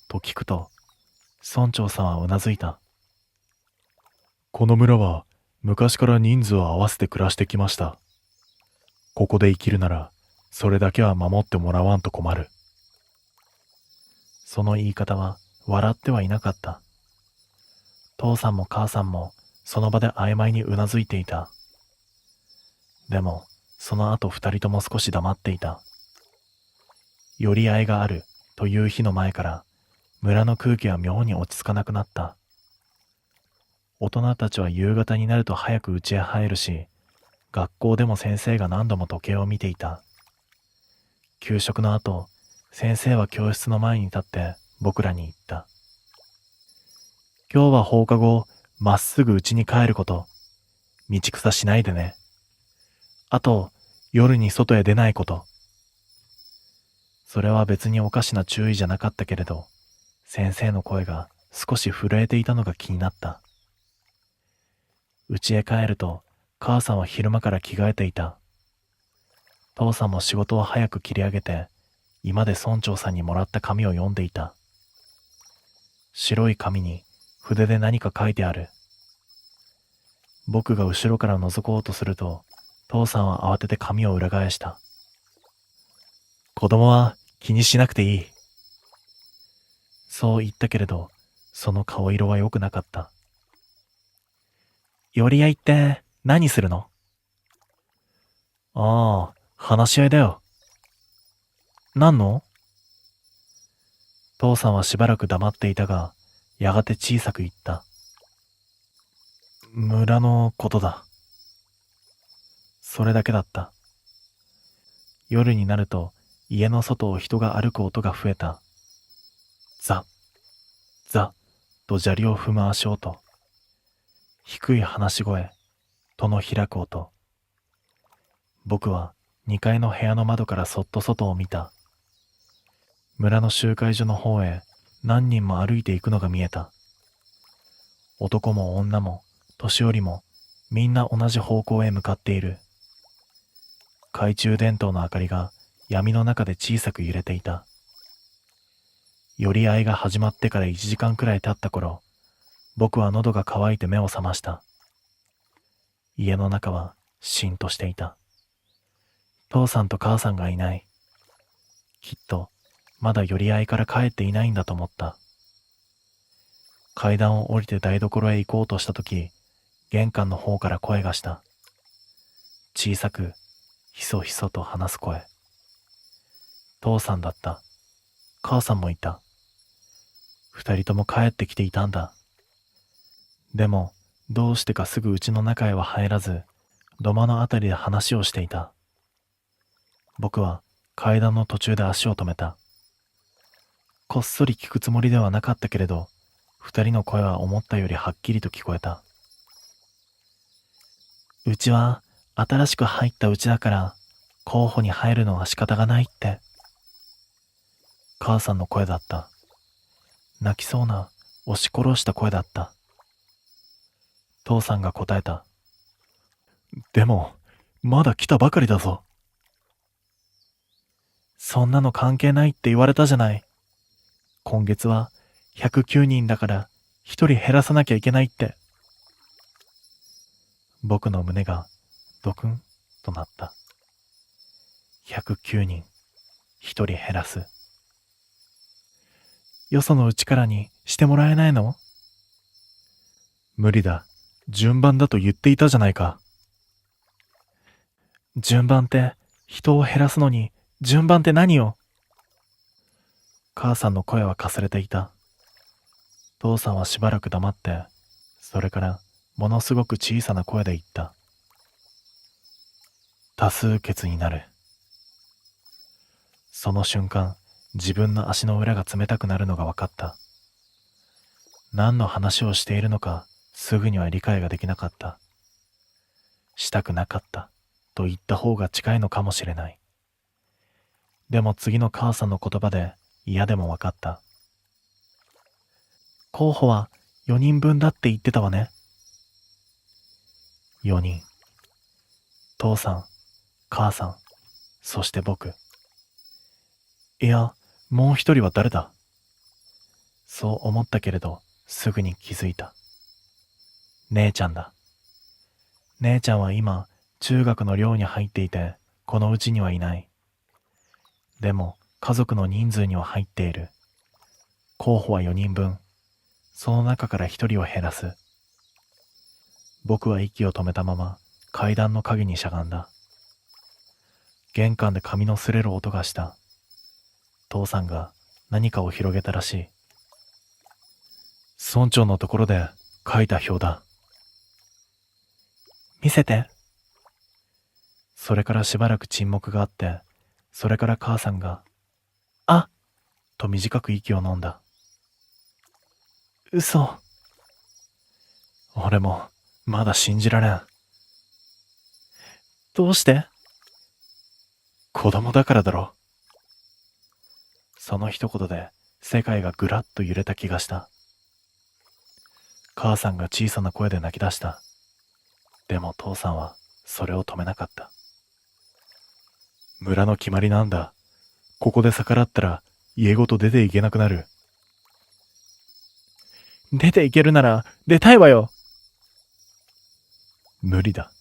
[SPEAKER 2] と聞くと、村長さんはうなずいた。この村は昔から人数を合わせて暮らしてきました。ここで生きるなら、それだけは守ってもらわんと困る。その言い方は笑ってはいなかった。父さんも母さんもその場で曖昧にうなずいていた。でも、その後二人とも少し黙っていた。寄り合いがあるという日の前から、村の空気は妙に落ち着かなくなった。大人たちは夕方になると早く家へ入るし、学校でも先生が何度も時計を見ていた。給食の後、先生は教室の前に立って僕らに言った。今日は放課後、まっすぐ家に帰ること。道草しないでね。あと、夜に外へ出ないこと。それは別におかしな注意じゃなかったけれど、先生の声が少し震えていたのが気になった。家へ帰ると、母さんは昼間から着替えていた。父さんも仕事を早く切り上げて、居間で村長さんにもらった紙を読んでいた。白い紙に筆で何か書いてある。僕が後ろから覗こうとすると、父さんは慌てて紙を裏返した。子供は気にしなくていい。そう言ったけれど、その顔色は良くなかった。寄り合いって何するの？ああ、話し合いだよ。何の？父さんはしばらく黙っていたが、やがて小さく言った。村のことだ。それだけだった。夜になると家の外を人が歩く音が増えた。ザッ、ザッと砂利を踏む足音。低い話し声、戸の開く音。僕は2階の部屋の窓からそっと外を見た。村の集会所の方へ何人も歩いていくのが見えた。男も女も年寄りもみんな同じ方向へ向かっている。懐中電灯の明かりが闇の中で小さく揺れていた。寄り合いが始まってから1時間くらい経った頃、僕は喉が渇いて目を覚ました。家の中はしんとしていた。父さんと母さんがいない。きっとまだ寄り合いから帰っていないんだと思った。階段を降りて台所へ行こうとしたとき、玄関の方から声がした。小さく、ひそひそと話す声。父さんだった。母さんもいた。二人とも帰ってきていたんだ。でも、どうしてかすぐ家の中へは入らず、土間のあたりで話をしていた。僕は階段の途中で足を止めた。こっそり聞くつもりではなかったけれど、二人の声は思ったよりはっきりと聞こえた。うちは新しく入ったうちだから候補に入るのは仕方がないって。母さんの声だった。泣きそうな押し殺した声だった。父さんが答えた。でもまだ来たばかりだぞ。そんなの関係ないって言われたじゃない。今月は109人だから一人減らさなきゃいけないって。僕の胸がドクンとなった。109人、一人減らす。よそのうちからにしてもらえないの？無理だ。順番だと言っていたじゃないか。順番って人を減らすのに順番って何よ？母さんの声はかすれていた。父さんはしばらく黙って、それからものすごく小さな声で言った。多数決になる。その瞬間、自分の足の裏が冷たくなるのが分かった。何の話をしているのか、すぐには理解ができなかった。したくなかったと言った方が近いのかもしれない。でも次の母さんの言葉で嫌でも分かった。候補は4人分だって言ってたわね。4人。父さん、母さん、そして僕。いや、もう一人は誰だ？そう思ったけれど、すぐに気づいた。姉ちゃんだ。姉ちゃんは今、中学の寮に入っていて、このうちにはいない。でも、家族の人数には入っている。候補は4人分。その中から1人を減らす。僕は息を止めたまま階段の陰にしゃがんだ。玄関で髪の擦れる音がした。父さんが何かを広げたらしい。村長のところで書いた表だ。見せて。それからしばらく沈黙があって、それから母さんが、あっと短く息を飲んだ。嘘。俺もまだ信じられん。どうして？子供だからだろ。その一言で世界がぐらっと揺れた気がした。母さんが小さな声で泣き出した。でも父さんはそれを止めなかった。村の決まりなんだ。ここで逆らったら家ごと出ていけなくなる。出ていけるなら出たいわよ。無理だ。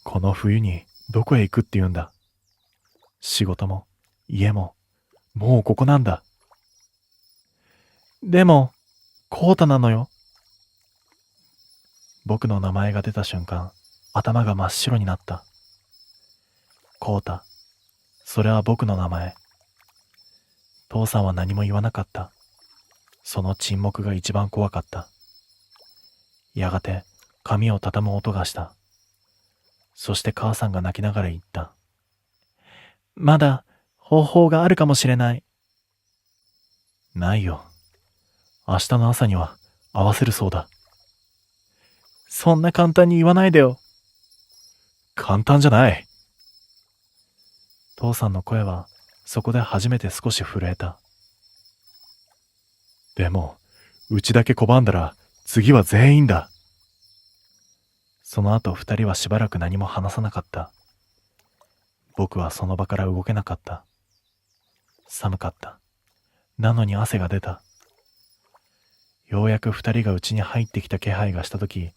[SPEAKER 2] この冬にどこへ行くって言うんだ。仕事も家ももうここなんだ。でも、コウタなのよ。僕の名前が出た瞬間、頭が真っ白になった。コウタ、それは僕の名前。父さんは何も言わなかった。その沈黙が一番怖かった。やがて髪を畳む音がした。そして母さんが泣きながら言った。まだ方法があるかもしれない。ないよ。明日の朝には合わせるそうだ。そんな簡単に言わないでよ。簡単じゃない。父さんの声はそこで初めて少し震えた。でも、うちだけ拒んだら次は全員だ。その後二人はしばらく何も話さなかった。僕はその場から動けなかった。寒かった。なのに汗が出た。ようやく二人が家に入ってきた気配がしたとき、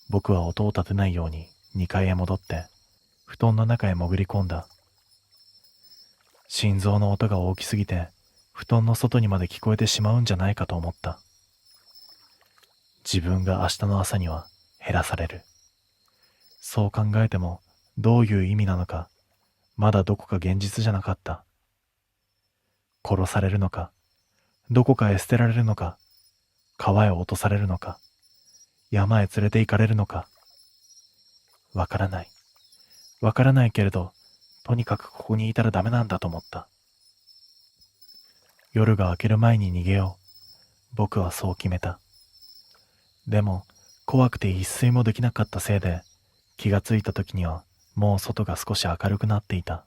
[SPEAKER 2] 僕は音を立てないように2階へ戻って、布団の中へ潜り込んだ。心臓の音が大きすぎて、布団の外にまで聞こえてしまうんじゃないかと思った。自分が明日の朝には減らされる。そう考えてもどういう意味なのか、まだどこか現実じゃなかった。殺されるのか、どこかへ捨てられるのか、川へ落とされるのか、山へ連れて行かれるのか。わからない。わからないけれど、とにかくここにいたらダメなんだと思った。夜が明ける前に逃げよう。僕はそう決めた。でも、怖くて一睡もできなかったせいで、気がついた時にはもう外が少し明るくなっていた。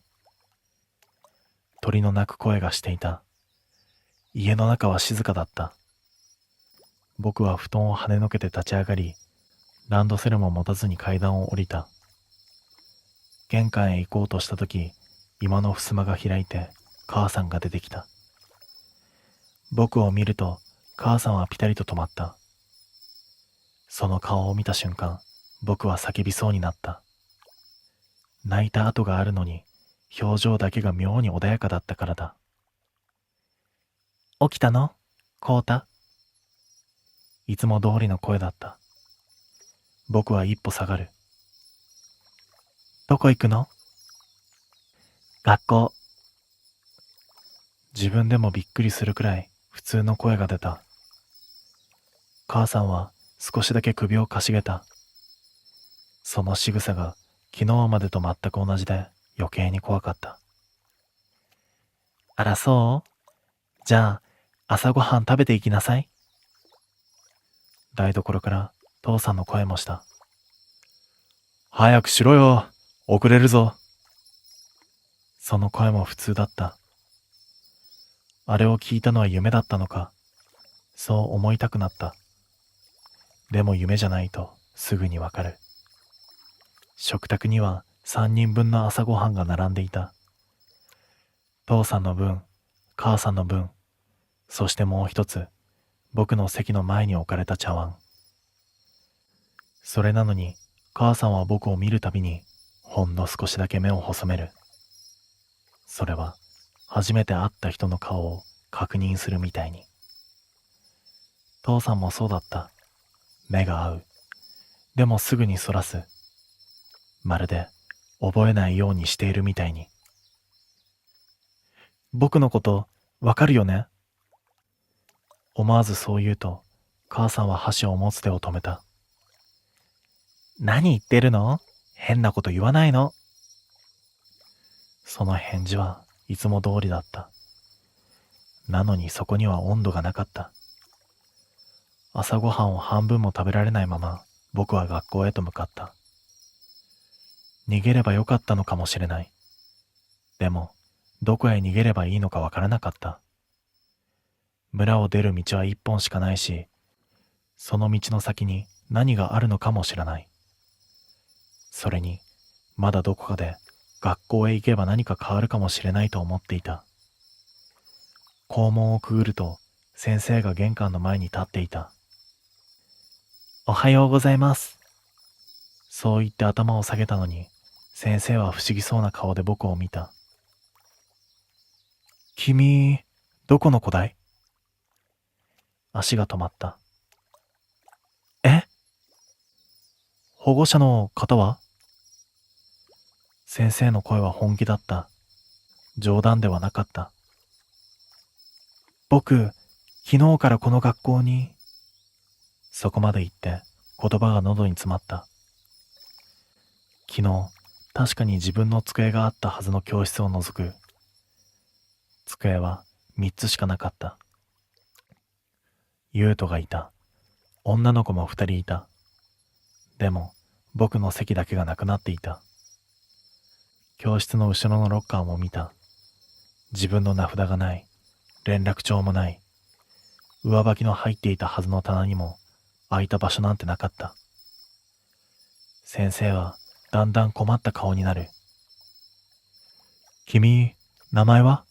[SPEAKER 2] 鳥の鳴く声がしていた。家の中は静かだった。僕は布団を跳ねのけて立ち上がり、ランドセルも持たずに階段を降りた。玄関へ行こうとした時、居間の襖が開いて母さんが出てきた。僕を見ると母さんはピタリと止まった。その顔を見た瞬間、僕は叫びそうになった。泣いた跡があるのに、表情だけが妙に穏やかだったからだ。起きたの？コウタ？いつも通りの声だった。僕は一歩下がる。どこ行くの？学校。自分でもびっくりするくらい普通の声が出た。母さんは少しだけ首をかしげた。その仕草が昨日までと全く同じで余計に怖かった。あらそう？じゃあ朝ごはん食べていきなさい。台所から父さんの声もした。早くしろよ。遅れるぞ。その声も普通だった。あれを聞いたのは夢だったのか、そう思いたくなった。でも夢じゃないとすぐにわかる。食卓には3人分の朝ごはんが並んでいた。父さんの分、母さんの分、そしてもう一つ、僕の席の前に置かれた茶碗。それなのに、母さんは僕を見るたびに、ほんの少しだけ目を細める。それは、初めて会った人の顔を確認するみたいに。父さんもそうだった。目が合う。でもすぐにそらす。まるで、覚えないようにしているみたいに。僕のこと、わかるよね？思わずそう言うと、母さんは箸を持つ手を止めた。何言ってるの？変なこと言わないの。その返事はいつも通りだった。なのにそこには温度がなかった。朝ごはんを半分も食べられないまま僕は学校へと向かった。逃げればよかったのかもしれない。でも、どこへ逃げればいいのかわからなかった。村を出る道は一本しかないし、その道の先に何があるのかもしれない。それに、まだどこかで学校へ行けば何か変わるかもしれないと思っていた。校門をくぐると、先生が玄関の前に立っていた。おはようございます。そう言って頭を下げたのに、先生は不思議そうな顔で僕を見た。君、どこの子だい？足が止まった。え？保護者の方は？先生の声は本気だった。冗談ではなかった。僕、昨日からこの学校に。そこまで言って言葉が喉に詰まった。昨日、確かに自分の机があったはずの教室を除く。机は3つしかなかった。優斗がいた。女の子も2人いた。でも、僕の席だけがなくなっていた。教室の後ろのロッカーも見た。自分の名札がない。連絡帳もない。上履きの入っていたはずの棚にも空いた場所なんてなかった。先生はだんだん困った顔になる。君、名前は？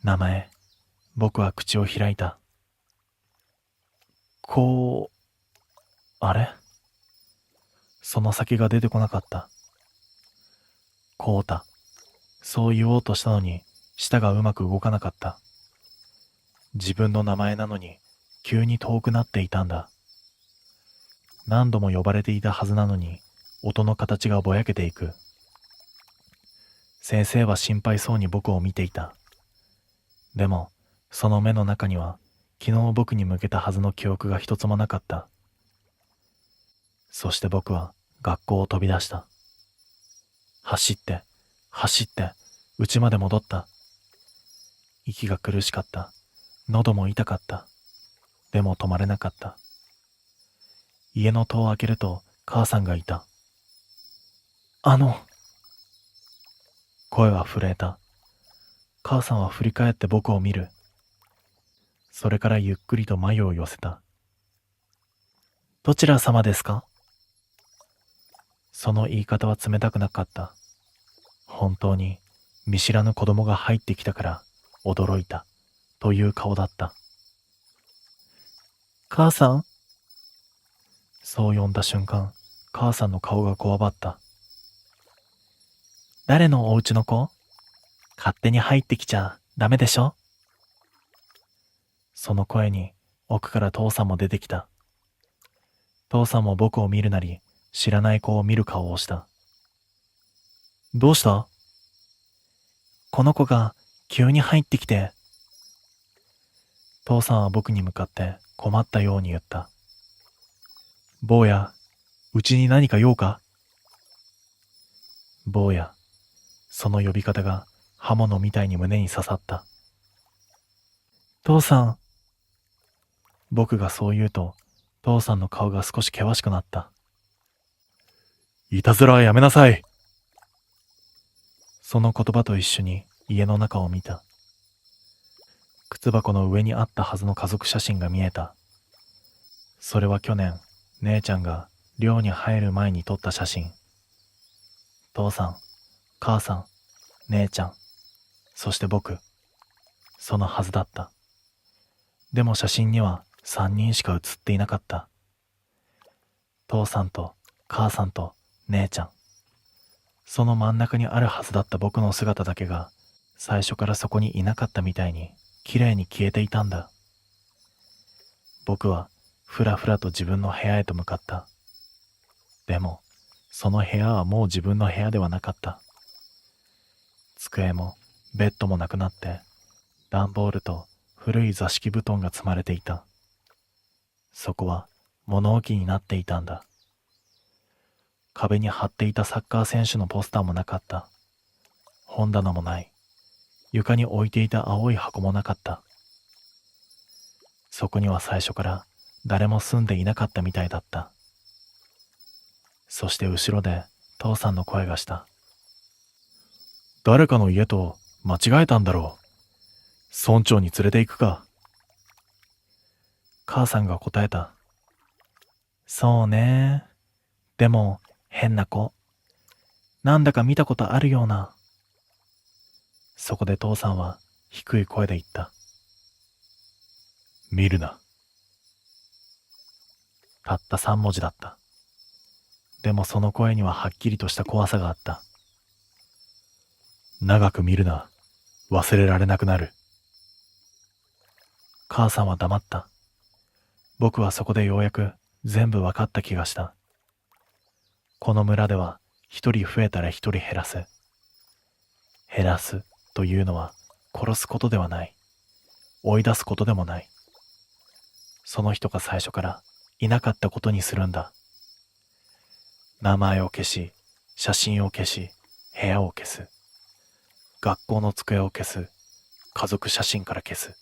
[SPEAKER 2] 名前、僕は口を開いた。あれ？その先が出てこなかった。こうた。そう言おうとしたのに、舌がうまく動かなかった。自分の名前なのに、急に遠くなっていたんだ。何度も呼ばれていたはずなのに、音の形がぼやけていく。先生は心配そうに僕を見ていた。でも、その目の中には、昨日僕に向けたはずの記憶が一つもなかった。そして僕は学校を飛び出した。走って、家まで戻った。息が苦しかった。喉も痛かった。でも止まれなかった。家の戸を開けると母さんがいた。声は震えた。母さんは振り返って僕を見る。それからゆっくりと眉を寄せた。どちら様ですか？その言い方は冷たくなかった。本当に見知らぬ子供が入ってきたから驚いたという顔だった。母さん？そう呼んだ瞬間、母さんの顔がこわばった。誰のお家の子？勝手に入ってきちゃダメでしょ？その声に奥から父さんも出てきた。父さんも僕を見るなり、知らない子を見る顔をした。どうした？この子が急に入ってきて。父さんは僕に向かって困ったように言った。坊や、うちに何か用か？坊や、その呼び方が刃物みたいに胸に刺さった。父さん。僕がそう言うと、父さんの顔が少し険しくなった。いたずらはやめなさい。その言葉と一緒に家の中を見た。靴箱の上にあったはずの家族写真が見えた。それは去年、姉ちゃんが寮に入る前に撮った写真。父さん、母さん、姉ちゃん、そして僕。そのはずだった。でも写真には3人しか写っていなかった。父さんと母さんと姉ちゃん。その真ん中にあるはずだった僕の姿だけが最初からそこにいなかったみたいにきれいに消えていたんだ。僕はふらふらと自分の部屋へと向かった。でもその部屋はもう自分の部屋ではなかった。机もベッドもなくなって段ボールと古い座敷布団が積まれていた。そこは物置になっていたんだ。壁に貼っていたサッカー選手のポスターもなかった。本棚もない。床に置いていた青い箱もなかった。そこには最初から誰も住んでいなかったみたいだった。そして後ろで父さんの声がした。誰かの家と間違えたんだろう。村長に連れて行くか。母さんが答えた。そうね。でも、変な子。なんだか見たことあるような。そこで父さんは低い声で言った。
[SPEAKER 1] 見るな。
[SPEAKER 2] たった3文字だった。でもその声にははっきりとした怖さがあった。
[SPEAKER 1] 長く見るな。忘れられなくなる。
[SPEAKER 2] 母さんは黙った。僕はそこでようやく全部わかった気がした。この村では一人増えたら一人減らす。減らすというのは殺すことではない。追い出すことでもない。その人が最初からいなかったことにするんだ。名前を消し、写真を消し、部屋を消す。学校の机を消す。家族写真から消す。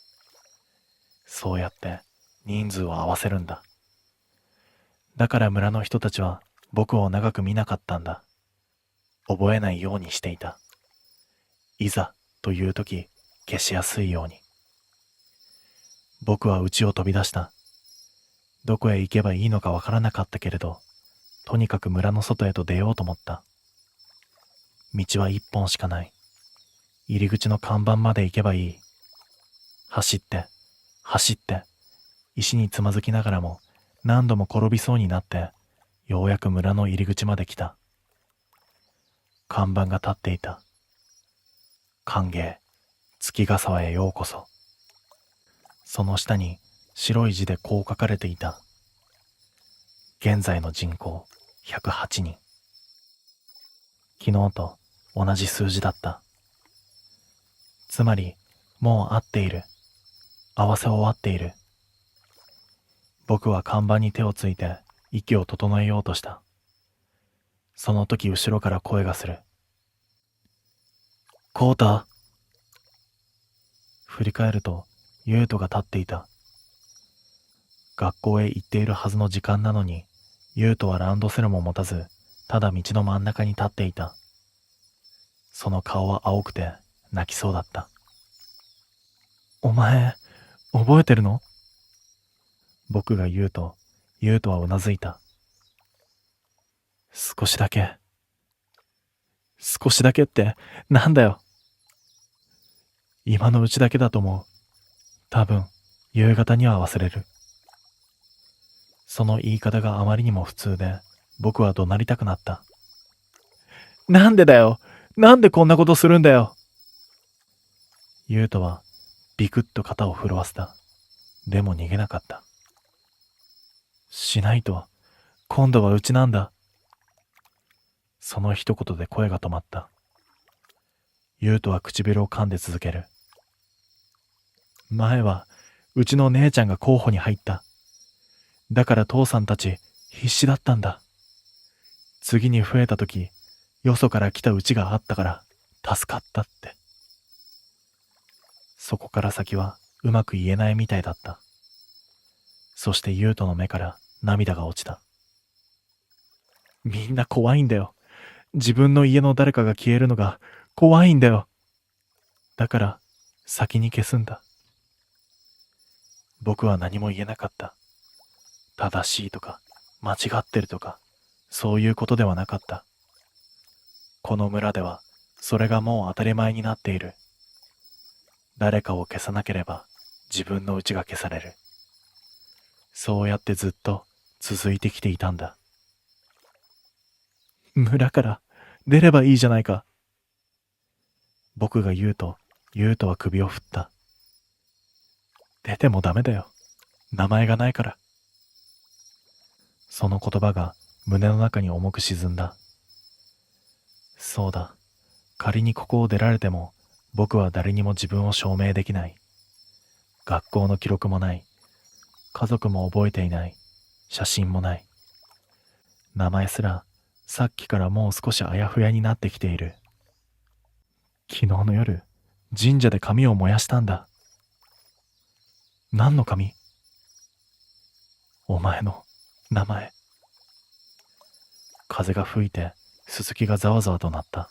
[SPEAKER 2] そうやって人数を合わせるんだ。だから村の人たちは僕を長く見なかったんだ。覚えないようにしていた。いざという時、消しやすいように。僕は家を飛び出した。どこへ行けばいいのかわからなかったけれど、とにかく村の外へと出ようと思った。道は一本しかない。入り口の看板まで行けばいい。走って、走って、石につまずきながらも何度も転びそうになって、ようやく村の入り口まで来た。看板が立っていた。歓迎、月ヶ沢へようこそ。その下に白い字でこう書かれていた。現在の人口108人。昨日と同じ数字だった。つまり、もう会っている。合わせ終わっている。僕は看板に手をついて息を整えようとした。その時後ろから声がする。コータ。振り返ると、ユウトが立っていた。学校へ行っているはずの時間なのに、ユウトはランドセルも持たず、ただ道の真ん中に立っていた。その顔は青くて泣きそうだった。お前、覚えてるの？僕が言うと、ユウトはうなずいた。少しだけ。少しだけってなんだよ。今のうちだけだと思う。多分、夕方には忘れる。その言い方があまりにも普通で、僕は怒鳴りたくなった。なんでだよ。なんでこんなことするんだよ。ユウトはビクッと肩を震わせた。でも逃げなかった。しないと、今度はうちなんだ。その一言で声が止まった。ユウトは唇を噛んで続ける。前はうちの姉ちゃんが候補に入った。だから父さんたち必死だったんだ。次に増えた時、よそから来たうちがあったから助かったって。そこから先はうまく言えないみたいだった。そしてユウトの目から涙が落ちた。みんな怖いんだよ。自分の家の誰かが消えるのが怖いんだよ。だから先に消すんだ。僕は何も言えなかった。正しいとか間違ってるとかそういうことではなかった。この村ではそれがもう当たり前になっている。誰かを消さなければ自分の家が消される。そうやってずっと続いてきていたんだ。村から出ればいいじゃないか。僕が言うと、ユウトは首を振った。出てもダメだよ。名前がないから。その言葉が胸の中に重く沈んだ。そうだ。仮にここを出られても、僕は誰にも自分を証明できない。学校の記録もない。家族も覚えていない。写真もない。名前すら、さっきからもう少しあやふやになってきている。昨日の夜、神社で紙を燃やしたんだ。何の紙？お前の名前。風が吹いて、すすきがざわざわとなった。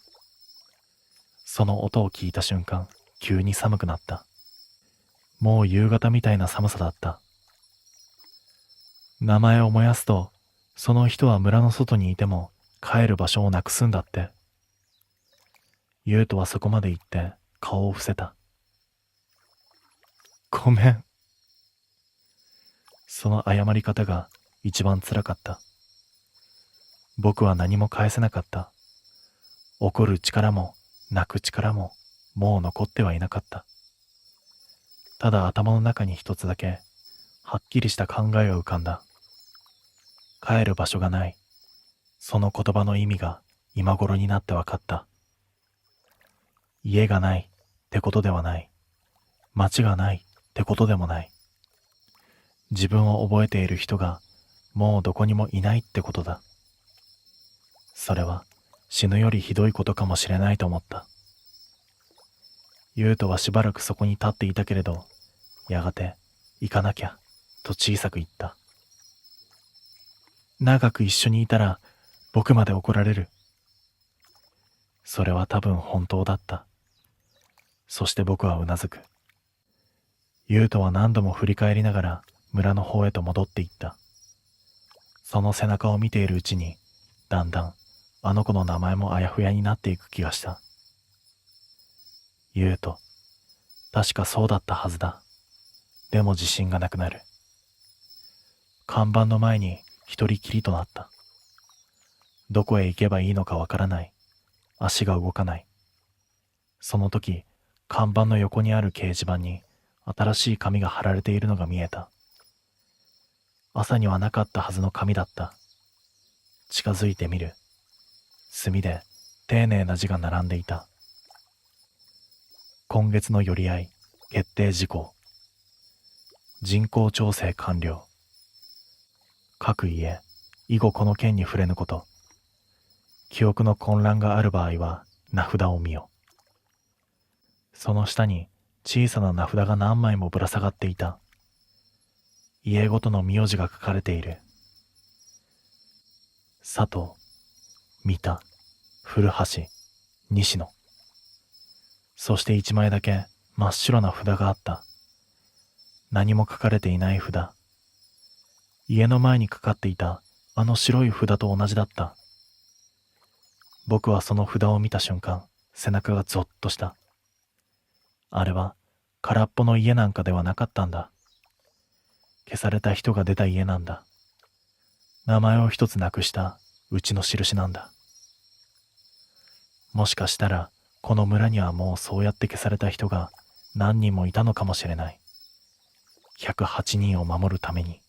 [SPEAKER 2] その音を聞いた瞬間、急に寒くなった。もう夕方みたいな寒さだった。名前を燃やすと、その人は村の外にいても帰る場所をなくすんだって。優斗はそこまで言って顔を伏せた。ごめん。その謝り方が一番辛かった。僕は何も返せなかった。怒る力も泣く力ももう残ってはいなかった。ただ頭の中に一つだけはっきりした考えが浮かんだ。帰る場所がない。その言葉の意味が今頃になって分かった。家がないってことではない。街がないってことでもない。自分を覚えている人がもうどこにもいないってことだ。それは死ぬよりひどいことかもしれないと思った。優斗はしばらくそこに立っていたけれど、やがて行かなきゃと小さく言った。長く一緒にいたら僕まで怒られる。それは多分本当だった。そして僕はうなずく。優斗は何度も振り返りながら村の方へと戻っていった。その背中を見ているうちに、だんだんあの子の名前もあやふやになっていく気がした。優斗、確かそうだったはずだ。でも自信がなくなる。看板の前に一人きりとなった。どこへ行けばいいのかわからない。足が動かない。その時、看板の横にある掲示板に新しい紙が貼られているのが見えた。朝にはなかったはずの紙だった。近づいてみる。墨で丁寧な字が並んでいた。今月の寄り合い、決定事項。人口調整完了。各家、以後この件に触れぬこと。記憶の混乱がある場合は名札を見よ。その下に小さな名札が何枚もぶら下がっていた。家ごとの名字が書かれている。佐藤、三田、古橋、西野。そして一枚だけ真っ白な札があった。何も書かれていない札。家の前にかかっていたあの白い札と同じだった。僕はその札を見た瞬間、背中がゾッとした。あれは空っぽの家なんかではなかったんだ。消された人が出た家なんだ。名前を一つなくしたうちの印なんだ。もしかしたらこの村にはもうそうやって消された人が何人もいたのかもしれない。108人を守るために、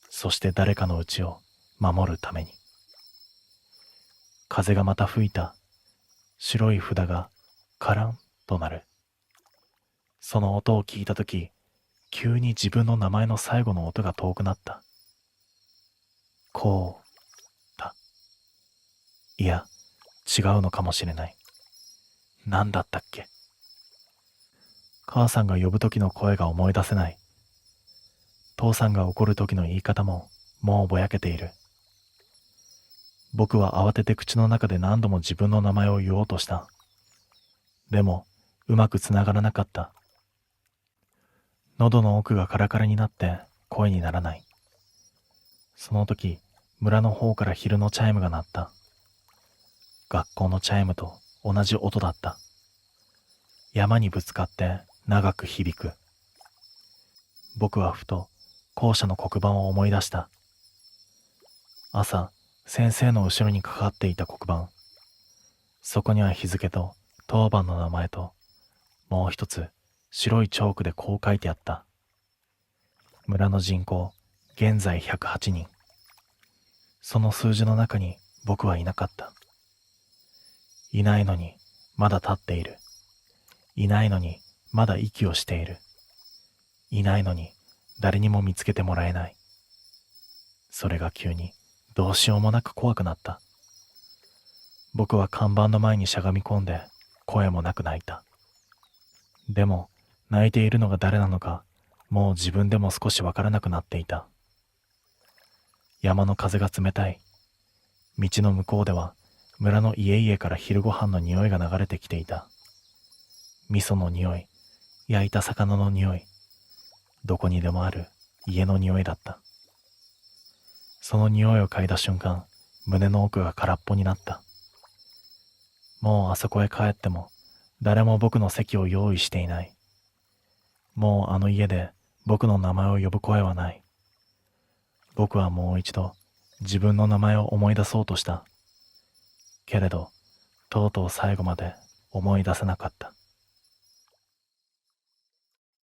[SPEAKER 2] そして誰かのうちを守るために。風がまた吹いた。白い札がカランとなる。その音を聞いたとき、急に自分の名前の最後の音が遠くなった。こうだ。いや、違うのかもしれない。何だったっけ。母さんが呼ぶ時の声が思い出せない。父さんが怒る時の言い方ももうぼやけている。僕は慌てて口の中で何度も自分の名前を言おうとした。でも、うまくつながらなかった。喉の奥がカラカラになって声にならない。その時、村の方から昼のチャイムが鳴った。学校のチャイムと同じ音だった。山にぶつかって長く響く。僕はふと校舎の黒板を思い出した。朝、先生の後ろにかかっていた黒板。そこには日付と当番の名前と、もう一つ白いチョークでこう書いてあった。村の人口、現在108人。その数字の中に僕はいなかった。いないのにまだ立っている。いないのにまだ息をしている。いないのに誰にも見つけてもらえない。それが急にどうしようもなく怖くなった。僕は看板の前にしゃがみ込んで声もなく泣いた。でも泣いているのが誰なのかもう自分でも少しわからなくなっていた。山の風が冷たい。道の向こうでは村の家々から昼ご飯の匂いが流れてきていた。味噌の匂い、焼いた魚の匂い、どこにでもある家の匂いだった。その匂いを嗅いだ瞬間、胸の奥が空っぽになった。もうあそこへ帰っても誰も僕の席を用意していない。もうあの家で僕の名前を呼ぶ声はない。僕はもう一度自分の名前を思い出そうとした。けれど、とうとう最後まで思い出せなかった。